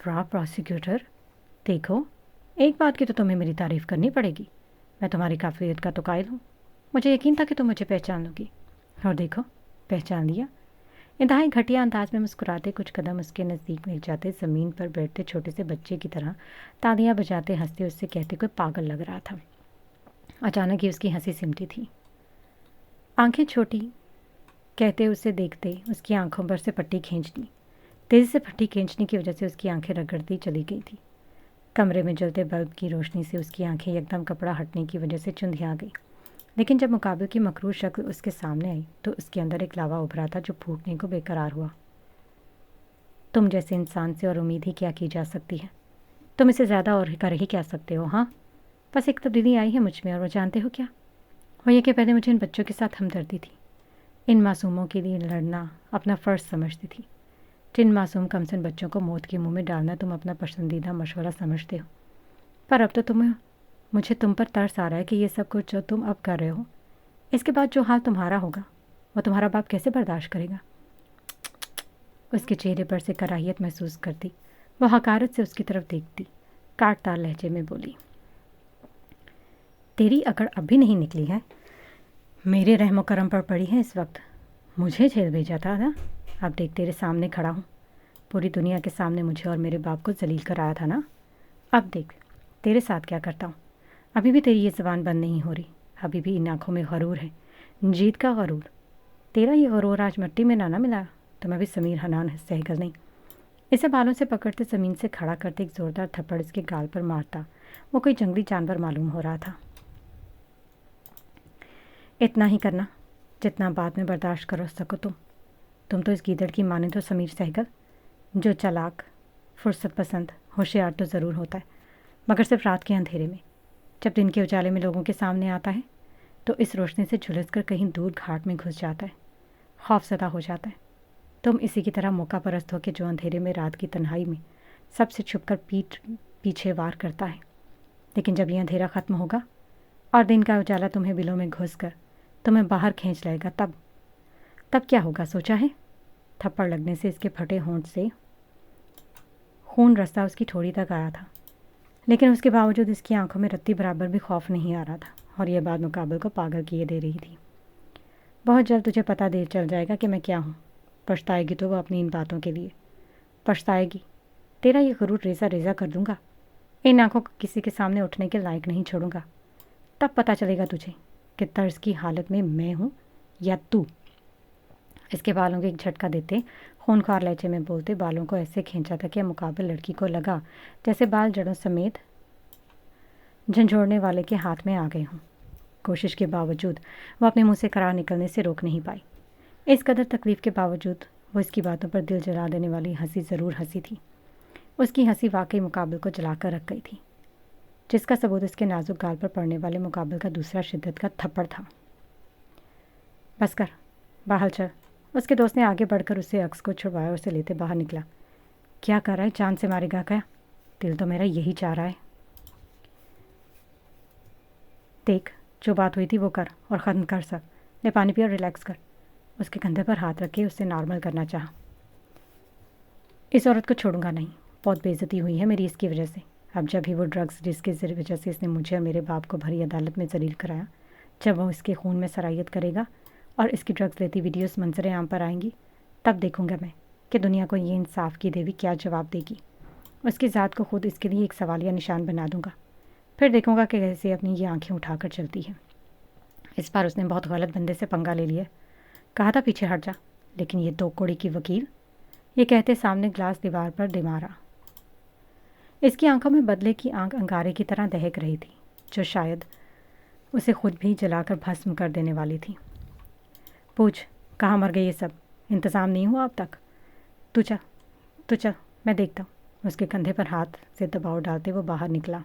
Speaker 1: واہ پروسیکیوٹر، دیکھو، ایک بات کی تو تمہیں میری تعریف کرنی پڑے گی، میں تمہاری قابلیت کا تو قائل ہوں۔ مجھے یقین تھا کہ تم مجھے پہچان لو گی، اور دیکھو، پہچان لیا۔ انتہائی گھٹیا انداز میں مسکراتے کچھ قدم اس کے نزدیک مل جاتے، زمین پر بیٹھتے چھوٹے سے بچے کی طرح تالیاں بجاتے ہنستے اس سے کہتے کوئی پاگل لگ رہا تھا۔ اچانک ہی اس کی ہنسی سمٹی تھی۔ آنکھیں چھوٹی کہتے اسے دیکھتے اس کی آنکھوں پر سے پٹی کھینچ دی۔ تیزی سے پٹی کھینچنے کی وجہ سے اس کی آنکھیں رگڑتی چلی گئی تھی۔ کمرے میں جلتے بلب کی روشنی سے اس کی آنکھیں یکدم کپڑا ہٹنے کی وجہ سے چندھیا گئی، لیکن جب مقابل کی مکروہ شکل اس کے سامنے آئی تو اس کے اندر ایک لاوا ابھرا تھا جو پھوٹنے کو بے قرار ہوا۔ تم جیسے انسان سے اور امید ہی کیا کی جا سکتی ہے؟ تم اسے زیادہ اور کر ہی کیا سکتے ہو؟ ہاں، بس ایک تبدیلی آئی ہے مجھ میں، اور وہ جانتے ہو کیا؟ وہ یہ کہ پہلے مجھے ان بچوں کے ساتھ ہمدردی تھی، ان معصوموں کے لیے لڑنا اپنا فرض سمجھتی تھی۔ جن معصوم کمسن بچوں کو موت کے منہ میں ڈالنا تم اپنا پسندیدہ مشورہ سمجھتے ہو، پر اب تو مجھے تم پر ترس آ رہا ہے کہ یہ سب کچھ جو تم اب کر رہے ہو، اس کے بعد جو حال تمہارا ہوگا وہ تمہارا باپ کیسے برداشت کرے گا؟ اس کے چہرے پر سے کراہیت محسوس کرتی وہ حقارت سے اس کی طرف دیکھتی، کاٹ تار لہجے میں بولی، تیری اکڑ اب بھی نہیں نکلی ہے؟ میرے رحم و کرم پر پڑی ہے اس وقت؟ مجھے جیل بھیجا تھا نا؟ اب دیکھ تیرے سامنے کھڑا ہوں، پوری دنیا کے سامنے مجھے اور میرے باپ کو ذلیل کرایا تھا نا؟ اب دیکھ تیرے ساتھ کیا کرتا ہوں۔ ابھی بھی تیری یہ زبان بند نہیں ہو رہی، ابھی بھی ان آنکھوں میں غرور ہے، جیت کا غرور۔ تیرا یہ غرور آج مٹی میں نہ ملا تو میں بھی سمیر حنان سہگل نہیں۔ اسے بالوں سے پکڑتے زمین سے کھڑا کرتے ایک زوردار تھپڑ اس کے گال پر مارتا وہ کوئی جنگلی جانور معلوم ہو رہا تھا۔ اتنا ہی کرنا جتنا بعد میں برداشت کر سکو تم تو اس گیدڑ کی مانند ہو سمیر سہگل، جو چالاک، فرصت پسند، ہوشیار تو ضرور ہوتا ہے، مگر صرف رات کے اندھیرے میں۔ جب دن کے اجالے میں لوگوں کے سامنے آتا ہے تو اس روشنی سے جھلس کر کہیں دور گھاٹ میں گھس جاتا ہے، خوف زدہ ہو جاتا ہے۔ تم اسی کی طرح موقع پرست ہو کہ جو اندھیرے میں رات کی تنہائی میں سب سے چھپ کر پیچھے وار کرتا ہے، لیکن جب یہ اندھیرا ختم ہوگا اور دن کا اجالا تمہیں بلوں میں گھس کر تمہیں باہر کھینچ لائے گا، تب کیا ہوگا سوچا ہے؟ تھپڑ لگنے سے اس کے پھٹے ہونٹ سے خون رستا اس کی ٹھوڑی تک آیا تھا، لیکن اس کے باوجود اس کی آنکھوں میں رتی برابر بھی خوف نہیں آ رہا تھا، اور یہ بات مقابل کو پاگل کیے دے رہی تھی۔ بہت جلد تجھے پتہ دیر چل جائے گا کہ میں کیا ہوں۔ پچھتائے گی تو وہ اپنی ان باتوں کے لیے پچھتائے گی۔ تیرا یہ غرور ریزہ ریزہ کر دوں گا، ان آنکھوں کو کسی کے سامنے اٹھنے کے لائق نہیں چھوڑوں گا۔ تب پتہ چلے گا تجھے کہ طرز کی حالت میں ہوں یا تو۔ اس کے بالوں کو ایک جھٹکا دیتے خونخوار لہجے میں بولتے بالوں کو ایسے کھینچا تھا کہ مقابل لڑکی کو لگا جیسے بال جڑوں سمیت جھنجھوڑنے والے کے ہاتھ میں آ گئے ہوں۔ کوشش کے باوجود وہ اپنے منہ سے قرار نکلنے سے روک نہیں پائی۔ اس قدر تکلیف کے باوجود وہ اس کی باتوں پر دل جلا دینے والی ہنسی ضرور ہنسی تھی۔ اس کی ہنسی واقعی مقابل کو جلا کر رکھ گئی تھی، جس کا ثبوت اس کے نازک گال پر پڑنے والے مقابل کا دوسرا شدت کا تھپڑ تھا۔ بس کر، باہر چل۔ اس کے دوست نے آگے بڑھ کر اسے عکس کو چھڑوایا اور اسے لیتے باہر نکلا۔ کیا کر رہا ہے؟ جان سے مارے گا کیا؟ دل تو میرا یہی چاہ رہا ہے۔ دیکھ، جو بات ہوئی تھی وہ کر اور ختم کر سک۔ لے پانی پی اور ریلیکس کر۔ اس کے کندھے پر ہاتھ رکھ کے اسے نارمل کرنا چاہا۔ اس عورت کو چھوڑوں گا نہیں، بہت بے عزتی ہوئی ہے میری اس کی وجہ سے۔ اب جب ہی وہ ڈرگز جس کی وجہ سے اس نے مجھے اور میرے باپ کو بھری عدالت میں ذلیل کرایا، جب وہ اس کے خون میں سرایت کرے گا اور اس کی ڈرگز لیتی ویڈیوز منظر عام پر آئیں گی، تب دیکھوں گا میں کہ دنیا کو یہ انصاف کی دیوی کیا جواب دے گی۔ اس کی ذات کو خود اس کے لیے ایک سوالیہ نشان بنا دوں گا، پھر دیکھوں گا کہ کیسے اپنی یہ آنکھیں اٹھا کر چلتی ہے۔ اس بار اس نے بہت غلط بندے سے پنگا لے لیا، کہا تھا پیچھے ہٹ جا، لیکن یہ دو کوڑی کی وکیل، یہ کہتے سامنے گلاس دیوار پر دے مارا۔ اس کی آنکھوں میں بدلے کی آنکھ انگارے کی طرح دہک رہی تھی، جو شاید اسے خود بھی جلا کر بھسم کر دینے والی تھی۔ پوچھ، کہاں مر گئے یہ سب؟ انتظام نہیں ہوا اب تک؟ تو چل، تو چل میں دیکھتا ہوں۔ اس کے کندھے پر ہاتھ سے دباؤ ڈالتے وہ باہر نکلا۔